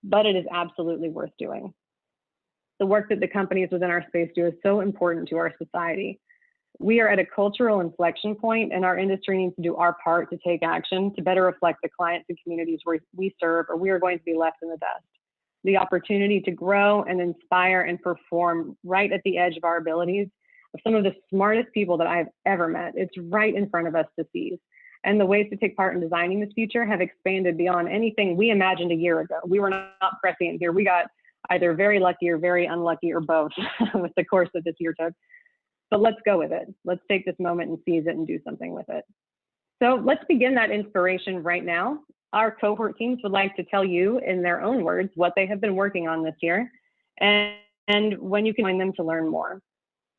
but it is absolutely worth doing. The work that the companies within our space do is so important to our society. We are at a cultural inflection point, and our industry needs to do our part to take action to better reflect the clients and communities we serve, or we are going to be left in the dust. The opportunity to grow and inspire and perform right at the edge of our abilities of some of the smartest people that I've ever met. It's right in front of us to seize. And the ways to take part in designing this future have expanded beyond anything we imagined a year ago. We were not prescient here. We got either very lucky or very unlucky or both with the course that this year took. But let's go with it. Let's take this moment and seize it and do something with it. So let's begin that inspiration right now. Our cohort teams would like to tell you in their own words what they have been working on this year and when you can join them to learn more.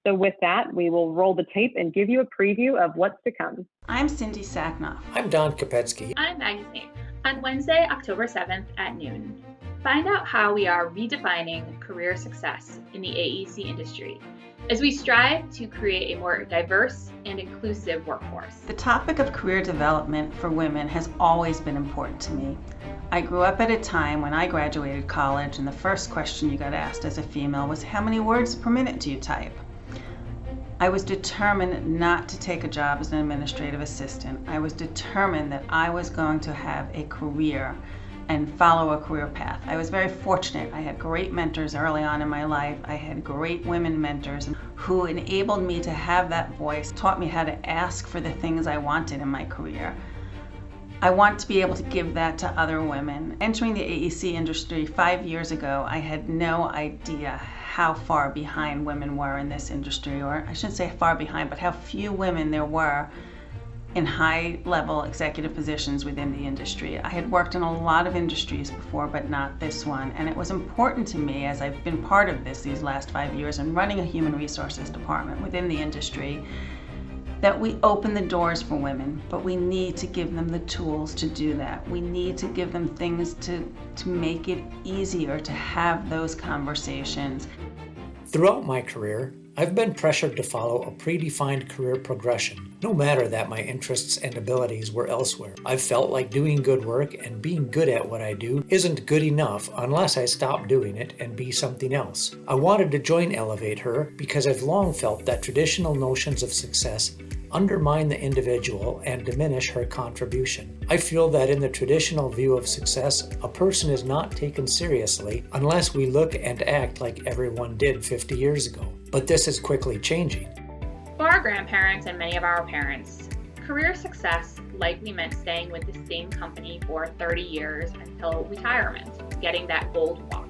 So with that, we will roll the tape and give you a preview of what's to come. I'm Cindy Saknoff. I'm Don Kopetsky. I'm Maggie Snape. On Wednesday, October 7th at noon, find out how we are redefining career success in the AEC industry as we strive to create a more diverse and inclusive workforce. The topic of career development for women has always been important to me. I grew up at a time when I graduated college, and the first question you got asked as a female was, how many words per minute do you type? I was determined not to take a job as an administrative assistant. I was determined that I was going to have a career and follow a career path. I was very fortunate. I had great mentors early on in my life. I had great women mentors who enabled me to have that voice, taught me how to ask for the things I wanted in my career. I want to be able to give that to other women. Entering the AEC industry 5 years ago, I had no idea how far behind women were in this industry, or I shouldn't say far behind, but how few women there were in high-level executive positions within the industry. I had worked in a lot of industries before, but not this one, and it was important to me, as I've been part of this these last 5 years and running a human resources department within the industry, that we open the doors for women, but we need to give them the tools to do that. We need to give them things to make it easier to have those conversations. Throughout my career, I've been pressured to follow a predefined career progression, no matter that my interests and abilities were elsewhere. I've felt like doing good work and being good at what I do isn't good enough unless I stop doing it and be something else. I wanted to join ElevateHer because I've long felt that traditional notions of success undermine the individual and diminish her contribution. I feel that in the traditional view of success, a person is not taken seriously unless we look and act like everyone did 50 years ago. But this is quickly changing. For our grandparents and many of our parents, career success likely meant staying with the same company for 30 years until retirement, getting that gold watch.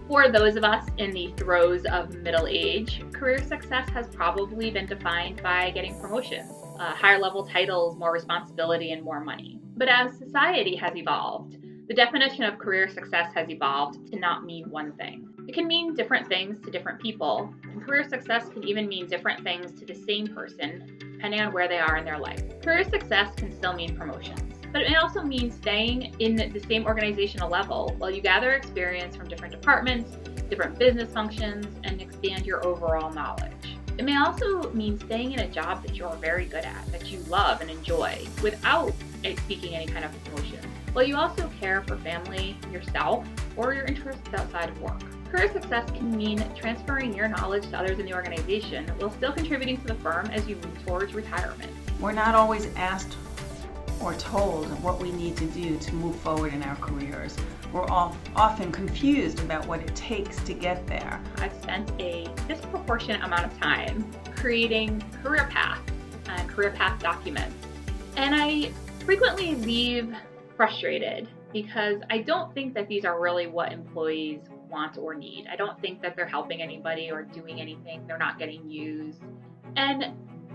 For those of us in the throes of middle age, career success has probably been defined by getting promotions, higher level titles, more responsibility, and more money. But as society has evolved, the definition of career success has evolved to not mean one thing. It can mean different things to different people, and career success can even mean different things to the same person, depending on where they are in their life. Career success can still mean promotions, but it may also mean staying in the same organizational level while you gather experience from different departments, different business functions, and expand your overall knowledge. It may also mean staying in a job that you're very good at, that you love and enjoy, without seeking any kind of promotion, while you also care for family, yourself, or your interests outside of work. Career success can mean transferring your knowledge to others in the organization while still contributing to the firm as you move towards retirement. We're not always asked or told what we need to do to move forward in our careers. We're often confused about what it takes to get there. I've spent a disproportionate amount of time creating career paths and career path documents, and I frequently leave frustrated because I don't think that these are really what employees want or need. I don't think that they're helping anybody or doing anything. They're not getting used. And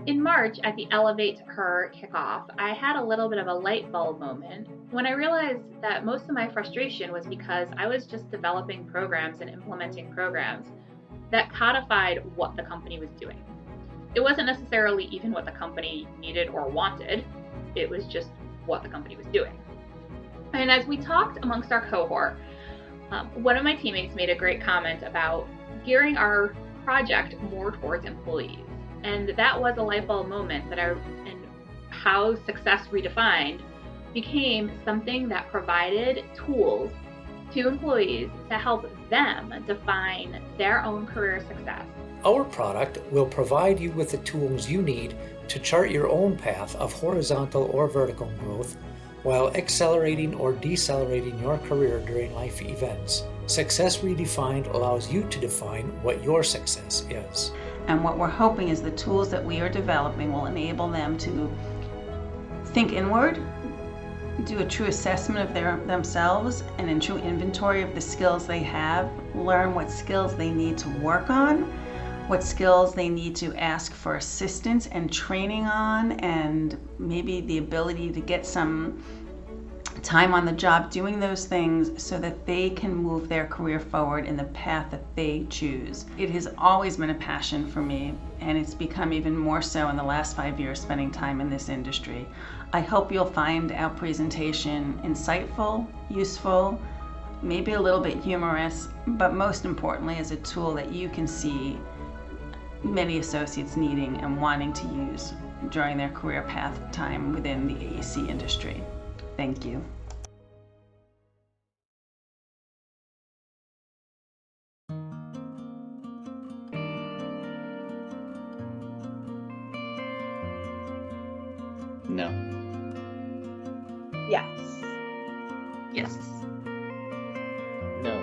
in March at the ElevateHer kickoff, I had a little bit of a light bulb moment when I realized that most of my frustration was because I was just developing programs and implementing programs that codified what the company was doing. It wasn't necessarily even what the company needed or wanted. It was just what the company was doing. And as we talked amongst our cohort, one of my teammates made a great comment about gearing our project more towards employees. And that was a light bulb moment and how Success Redefined became something that provided tools to employees to help them define their own career success. Our product will provide you with the tools you need to chart your own path of horizontal or vertical growth while accelerating or decelerating your career during life events. Success Redefined allows you to define what your success is. And what we're hoping is the tools that we are developing will enable them to think inward, do a true assessment of themselves and a true inventory of the skills they have, learn what skills they need to work on, what skills they need to ask for assistance and training on, and maybe the ability to get some time on the job doing those things so that they can move their career forward in the path that they choose. It has always been a passion for me, and it's become even more so in the last 5 years spending time in this industry. I hope you'll find our presentation insightful, useful, maybe a little bit humorous, but most importantly as a tool that you can see many associates needing and wanting to use during their career path time within the AEC industry. Thank you. No. Yes. Yes. No.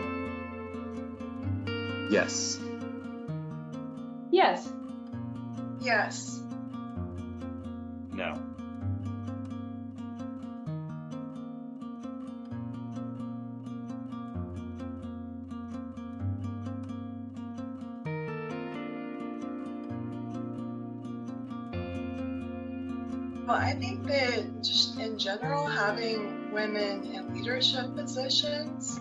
Yes. Yes. Yes. No. Well, I think that just in general, having women in leadership positions.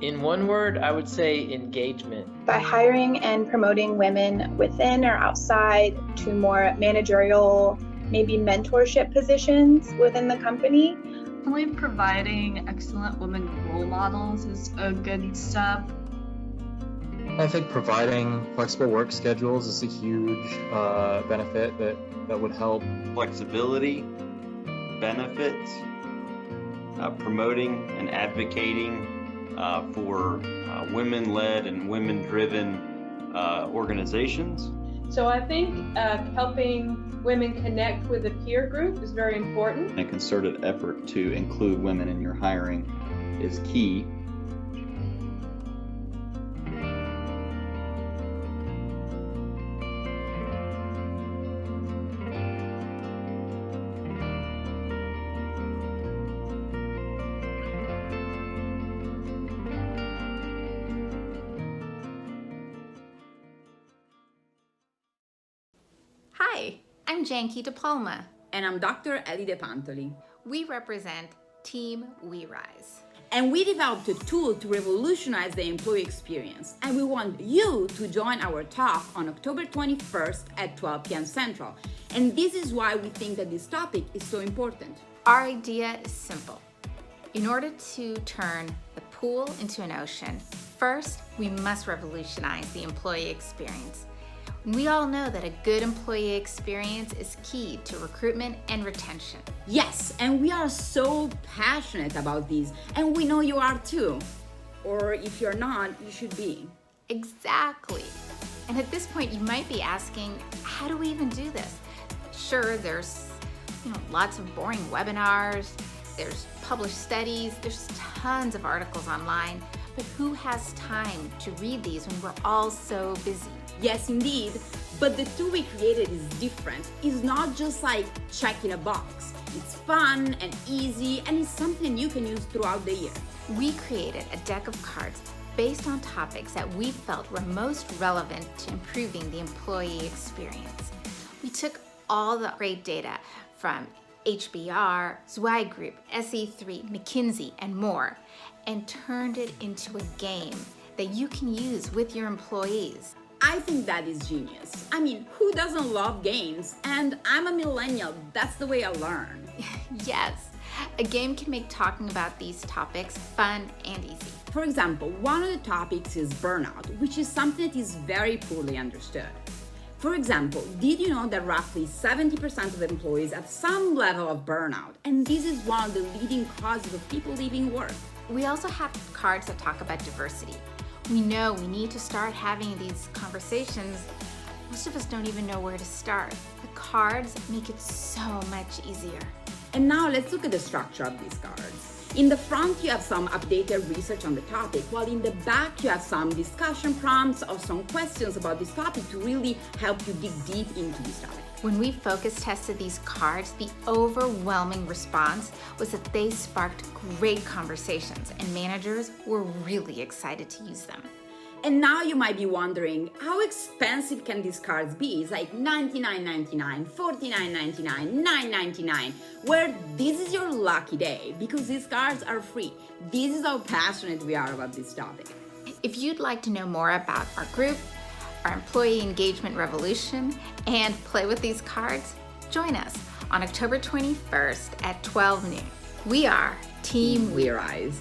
In one word, I would say engagement. By hiring and promoting women within or outside to more managerial, maybe mentorship positions within the company. Definitely providing excellent women role models is a good step. I think providing flexible work schedules is a huge benefit that would help. Flexibility, benefits, promoting and advocating for women-led and women-driven organizations. So I think helping women connect with a peer group is very important. A concerted effort to include women in your hiring is key. Hi, I'm Janky DePalma. And I'm Dr. Ellie DePantoli. We represent Team We Rise. And we developed a tool to revolutionize the employee experience. And we want you to join our talk on October 21st at 12 p.m. Central. And this is why we think that this topic is so important. Our idea is simple. In order to turn the pool into an ocean, first, we must revolutionize the employee experience. We all know that a good employee experience is key to recruitment and retention. Yes, and we are so passionate about these, and we know you are too. Or if you're not, you should be. Exactly. And at this point, you might be asking, how do we even do this? Sure, there's lots of boring webinars, there's published studies, there's tons of articles online, but who has time to read these when we're all so busy? Yes, indeed, but the tool we created is different. It's not just like checking a box. It's fun and easy, and it's something you can use throughout the year. We created a deck of cards based on topics that we felt were most relevant to improving the employee experience. We took all the great data from HBR, Zweig Group, SE3, McKinsey, and more, and turned it into a game that you can use with your employees. I think that is genius. I mean, who doesn't love games? And I'm a millennial, that's the way I learn. Yes, a game can make talking about these topics fun and easy. For example, one of the topics is burnout, which is something that is very poorly understood. For example, did you know that roughly 70% of employees have some level of burnout? And this is one of the leading causes of people leaving work. We also have cards that talk about diversity. We know we need to start having these conversations. Most of us don't even know where to start. The cards make it so much easier. And now let's look at the structure of these cards. In the front, you have some updated research on the topic, while in the back, you have some discussion prompts or some questions about this topic to really help you dig deep into this topic. When we focus tested these cards, the overwhelming response was that they sparked great conversations, and managers were really excited to use them. And now you might be wondering, how expensive can these cards be? It's like $99.99, $49.99, $9.99. Well, this is your lucky day because these cards are free. This is how passionate we are about this topic. If you'd like to know more about our group, our employee engagement revolution, and play with these cards, join us on October 21st at 12 noon. We are Team We Rise.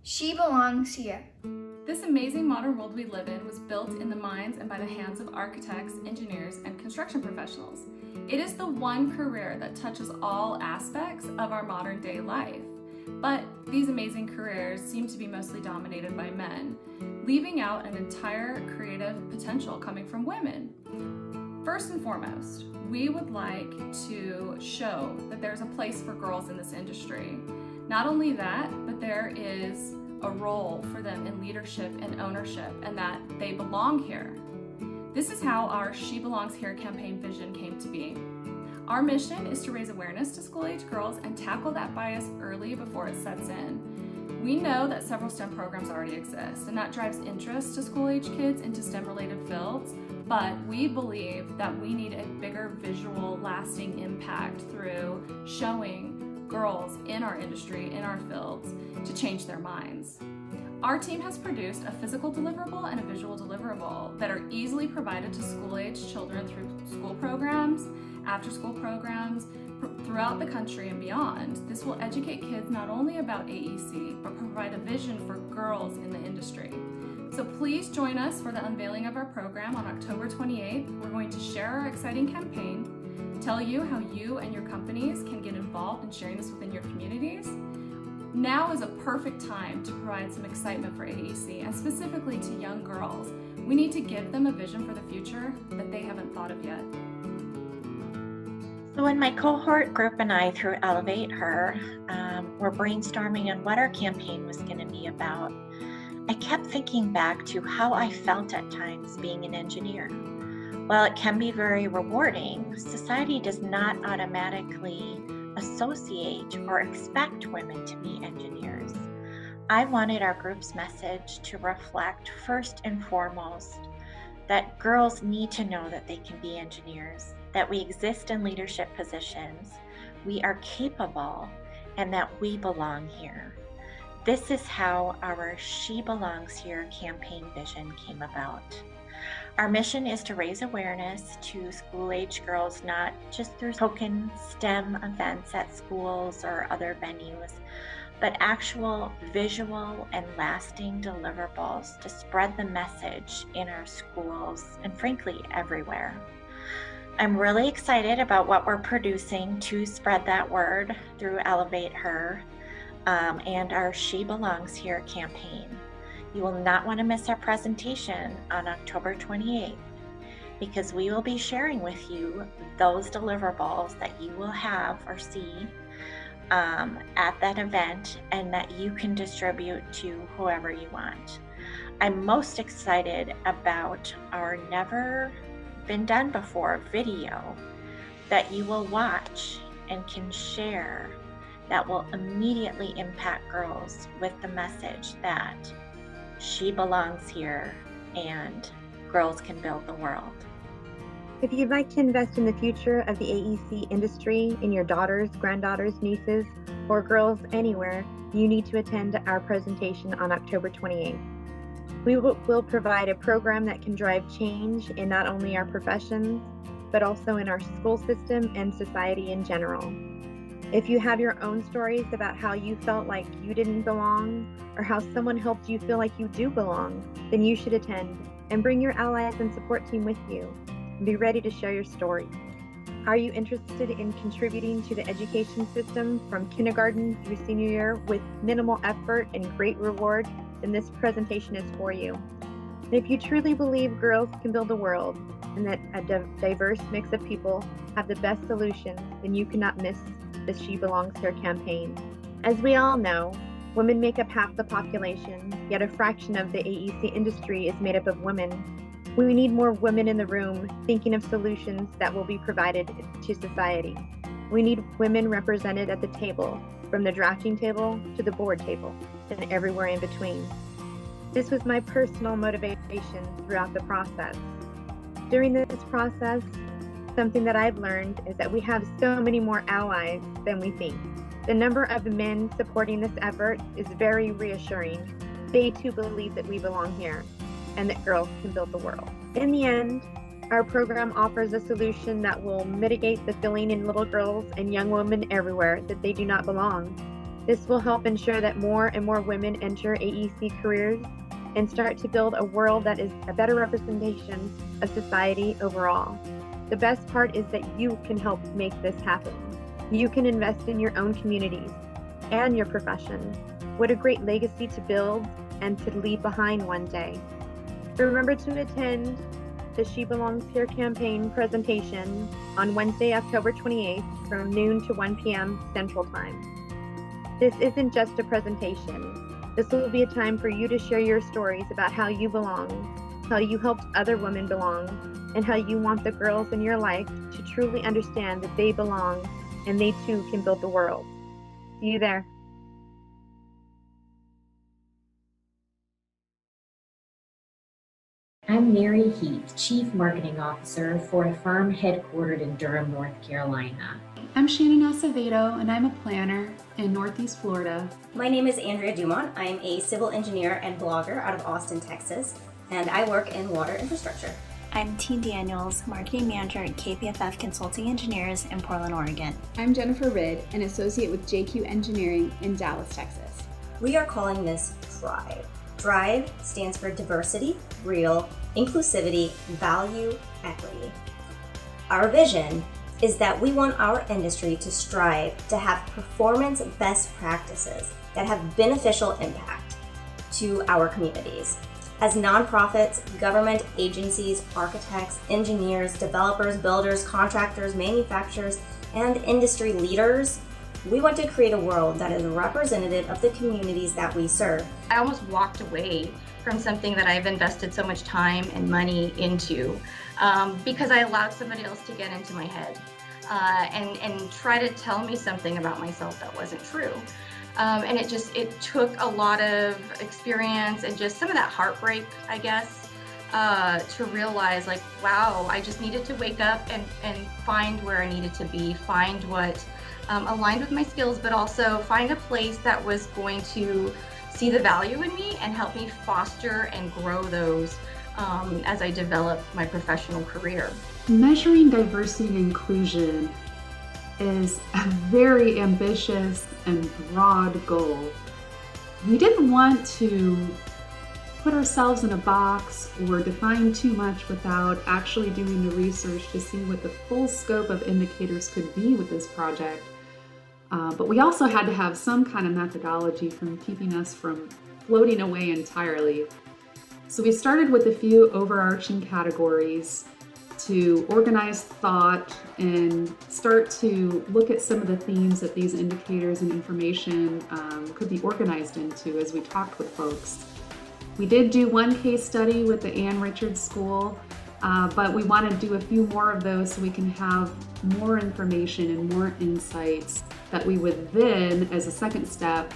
She belongs here. This amazing modern world we live in was built in the minds and by the hands of architects, engineers, and construction professionals. It is the one career that touches all aspects of our modern day life. But these amazing careers seem to be mostly dominated by men, leaving out an entire creative potential coming from women. First and foremost, we would like to show that there's a place for girls in this industry. Not only that, but there is a role for them in leadership and ownership, and that they belong here. This is how our She Belongs Here campaign vision came to be. Our mission is to raise awareness to school-age girls and tackle that bias early before it sets in. We know that several STEM programs already exist, and that drives interest to school-age kids into STEM-related fields, but we believe that we need a bigger visual, lasting impact through showing girls in our industry, in our fields, to change their minds. Our team has produced a physical deliverable and a visual deliverable that are easily provided to school-age children through school programs, after-school programs, throughout the country and beyond. This will educate kids not only about AEC, but provide a vision for girls in the industry. So please join us for the unveiling of our program on October 28th. We're going to share our exciting campaign, tell you how you and your companies can get involved in sharing this within your communities. Now is a perfect time to provide some excitement for AEC, and specifically to young girls. We need to give them a vision for the future that they haven't thought of yet. So when my cohort group and I, through ElevateHer, were brainstorming on what our campaign was going to be about, I kept thinking back to how I felt at times being an engineer. While it can be very rewarding, society does not automatically associate or expect women to be engineers. I wanted our group's message to reflect first and foremost that girls need to know that they can be engineers, that we exist in leadership positions, we are capable, and that we belong here. This is how our She Belongs Here campaign vision came about. Our mission is to raise awareness to school-age girls, not just through token STEM events at schools or other venues, but actual visual and lasting deliverables to spread the message in our schools and frankly everywhere. I'm really excited about what we're producing to spread that word through ElevateHer and our She Belongs Here campaign. You will not want to miss our presentation on October 28th because we will be sharing with you those deliverables that you will have or see at that event and that you can distribute to whoever you want. I'm most excited about our never been done before video that you will watch and can share that will immediately impact girls with the message that she belongs here and girls can build the world. If you'd like to invest in the future of the AEC industry in your daughters, granddaughters, nieces, or girls anywhere, you need to attend our presentation on October 28th. We will provide a program that can drive change in not only our professions, but also in our school system and society in general. If you have your own stories about how you felt like you didn't belong or how someone helped you feel like you do belong, then you should attend and bring your allies and support team with you and be ready to share your story. Are you interested in contributing to the education system from kindergarten through senior year with minimal effort and great reward? Then this presentation is for you. And if you truly believe girls can build the world and that a diverse mix of people have the best solutions, then you cannot miss the She Belongs Here campaign. As we all know, women make up half the population, yet a fraction of the AEC industry is made up of women. We need more women in the room thinking of solutions that will be provided to society. We need women represented at the table, from the drafting table to the board table, and everywhere in between. This was my personal motivation throughout the process. During this process, something that I've learned is that we have so many more allies than we think. The number of men supporting this effort is very reassuring. They too believe that we belong here and that girls can build the world. In the end, our program offers a solution that will mitigate the feeling in little girls and young women everywhere that they do not belong. This will help ensure that more and more women enter AEC careers and start to build a world that is a better representation of society overall. The best part is that you can help make this happen. You can invest in your own communities and your profession. What a great legacy to build and to leave behind one day. Remember to attend the She Belongs Here campaign presentation on Wednesday, October 28th from noon to 1 p.m. Central Time. This isn't just a presentation. This will be a time for you to share your stories about how you belong, how you helped other women belong, and how you want the girls in your life to truly understand that they belong and they too can build the world. See you there. I'm Mary Heath, Chief Marketing Officer for a firm headquartered in Durham, North Carolina. I'm Shannon Acevedo, and I'm a planner in Northeast Florida. My name is Andrea Dumont. I'm a civil engineer and blogger out of Austin, Texas, and I work in water infrastructure. I'm T. Daniels, Marketing Manager at KPFF Consulting Engineers in Portland, Oregon. I'm Jennifer Ridd, an associate with JQ Engineering in Dallas, Texas. We are calling this DRIVE. DRIVE stands for diversity, real, inclusivity, value, equity. Our vision is that we want our industry to strive to have performance best practices that have beneficial impact to our communities. As nonprofits, government agencies, architects, engineers, developers, builders, contractors, manufacturers, and industry leaders, we want to create a world that is representative of the communities that we serve. I almost walked away from something that I've invested so much time and money into because I allowed somebody else to get into my head and try to tell me something about myself that wasn't true. And it took a lot of experience and just some of that heartbreak, I guess, to realize like, wow, I just needed to wake up and find where I needed to be, find what aligned with my skills, but also find a place that was going to see the value in me and help me foster and grow those as I develop my professional career. Measuring diversity and inclusion is a very ambitious and broad goal. We didn't want to put ourselves in a box or define too much without actually doing the research to see what the full scope of indicators could be with this project. But we also had to have some kind of methodology from keeping us from floating away entirely. So we started with a few overarching categories to organize thought and start to look at some of the themes that these indicators and information could be organized into as we talked with folks. We did do one case study with the Ann Richards School, but we want to do a few more of those so we can have more information and more insights that we would then, as a second step,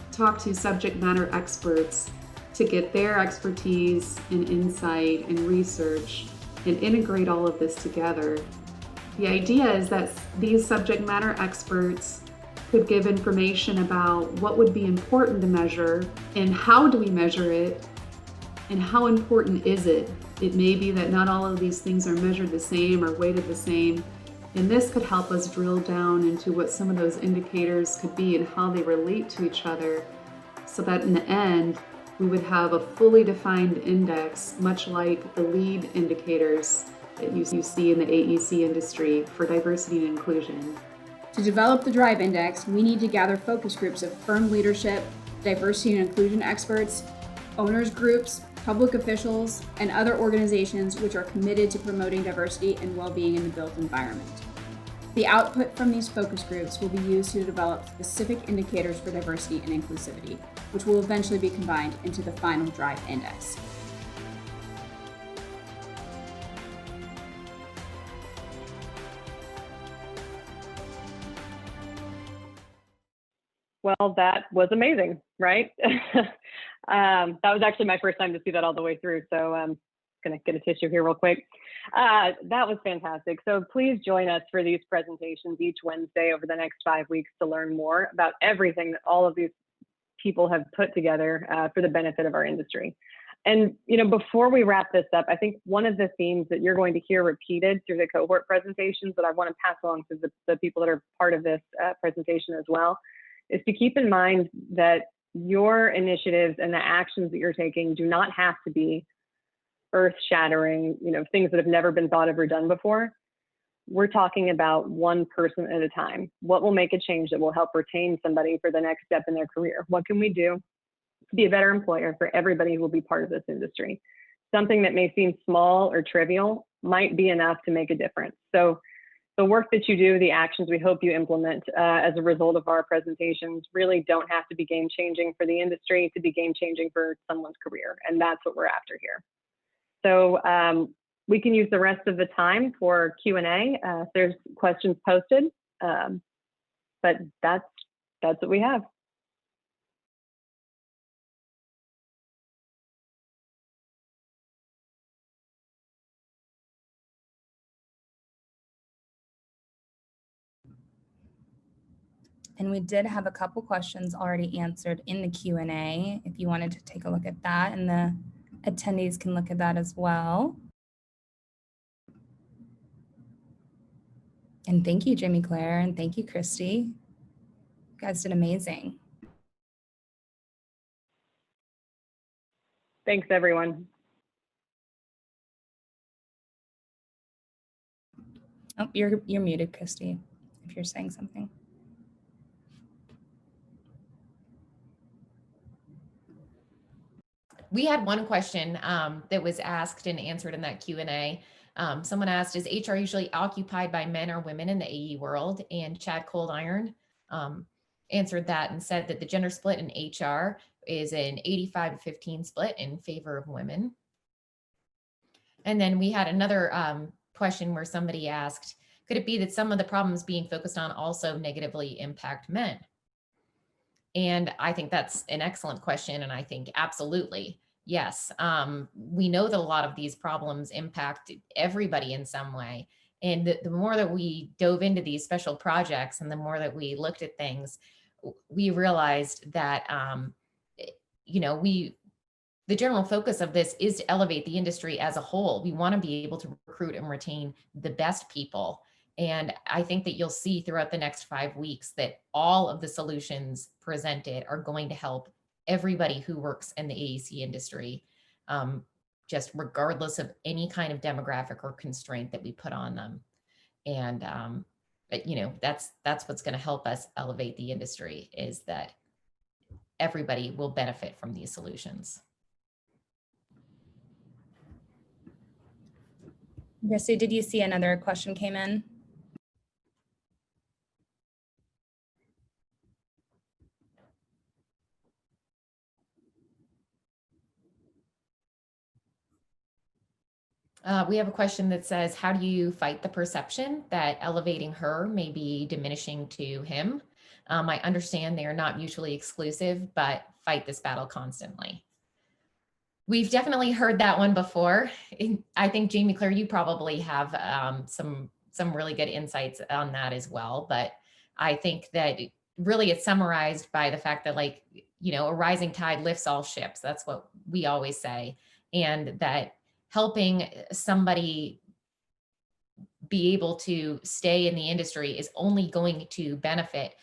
talk to subject matter experts to get their expertise and insight and research and integrate all of this together. The idea is that these subject matter experts could give information about what would be important to measure and how do we measure it and how important is it. It may be that not all of these things are measured the same or weighted the same, And this could help us drill down into what some of those indicators could be and how they relate to each other, so that in the end, we would have a fully defined index, much like the lead indicators that you see in the AEC industry for diversity and inclusion. To develop the Drive Index, we need to gather focus groups of firm leadership, diversity and inclusion experts, owners groups, public officials, and other organizations which are committed to promoting diversity and well-being in the built environment. The output from these focus groups will be used to develop specific indicators for diversity and inclusivity, which will eventually be combined into the final Drive Index. Well, that was amazing, right? That was actually my first time to see that all the way through. So I'm going to get a tissue here real quick. That was fantastic. So please join us for these presentations each Wednesday over the next 5 weeks to learn more about everything that all of these people have put together for the benefit of our industry. And, you know, before we wrap this up, I think one of the themes that you're going to hear repeated through the cohort presentations that I want to pass along to the people that are part of this presentation as well, is to keep in mind that your initiatives and the actions that you're taking do not have to be earth-shattering, you know, things that have never been thought of or done before. We're talking about one person at a time. What will make a change that will help retain somebody for the next step in their career? What can we do to be a better employer for everybody who will be part of this industry? Something that may seem small or trivial might be enough to make a difference. So the work that you do, the actions we hope you implement as a result of our presentations really don't have to be game-changing for the industry to be game-changing for someone's career, and that's what we're after here. So we can use the rest of the time for Q&A if there's questions posted, but that's what we have. And we did have a couple questions already answered in the Q&A. If you wanted to take a look at that, and the attendees can look at that as well. And thank you, Jimmy Claire, and thank you, Christy. You guys did amazing. Thanks, everyone. Oh, you're muted, Christy, if you're saying something. We had one question that was asked and answered in that Q&A. Someone asked, is HR usually occupied by men or women in the AE world? And Chad Cold Iron answered that and said that the gender split in HR is an 85-15 split in favor of women. And then we had another question where somebody asked, could it be that some of the problems being focused on also negatively impact men? And I think that's an excellent question. And I think absolutely, yes. We know that a lot of these problems impact everybody in some way. And the more that we dove into these special projects and the more that we looked at things, we realized that, you know, the general focus of this is to elevate the industry as a whole. We want to be able to recruit and retain the best people. And I think that you'll see throughout the next 5 weeks that all of the solutions presented are going to help everybody who works in the AEC industry, just regardless of any kind of demographic or constraint that we put on them. And, you know, that's what's going to help us elevate the industry, is that everybody will benefit from these solutions. Christy, did you see another question came in? We have a question that says, how do you fight the perception that elevating her may be diminishing to him? I understand they are not mutually exclusive, but fight this battle constantly. We've definitely heard that one before. I think, Jamie Claire, you probably have some really good insights on that as well. But I think that really it's summarized by the fact that, like, you know, a rising tide lifts all ships. That's what we always say. And that helping somebody be able to stay in the industry is only going to benefit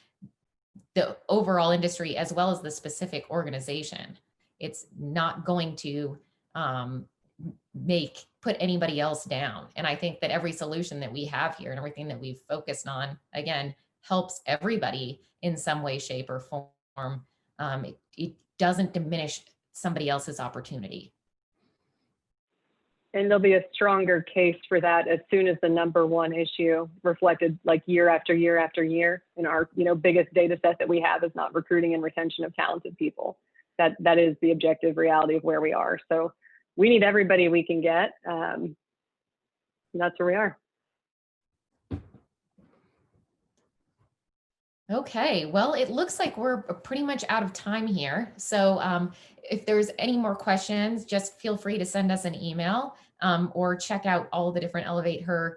the overall industry as well as the specific organization. It's not going to put anybody else down. And I think that every solution that we have here and everything that we've focused on, again, helps everybody in some way, shape, or form. It doesn't diminish somebody else's opportunity. And there'll be a stronger case for that as soon as the number one issue reflected like year after year after year. And our biggest data set that we have is not recruiting and retention of talented people. That is the objective reality of where we are. So we need everybody we can get. And that's where we are. Okay, well, it looks like we're pretty much out of time here. So if there's any more questions, just feel free to send us an email or check out all the different ElevateHer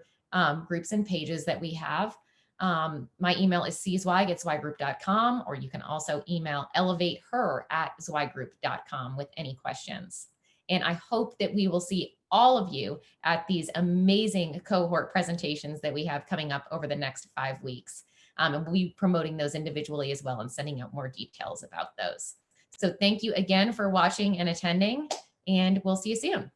groups and pages that we have. My email is czweig@zweiggroup.com, or you can also email elevateher@zweiggroup.com with any questions. And I hope that we will see all of you at these amazing cohort presentations that we have coming up over the next 5 weeks. And we'll be promoting those individually as well and sending out more details about those. So thank you again for watching and attending, and we'll see you soon.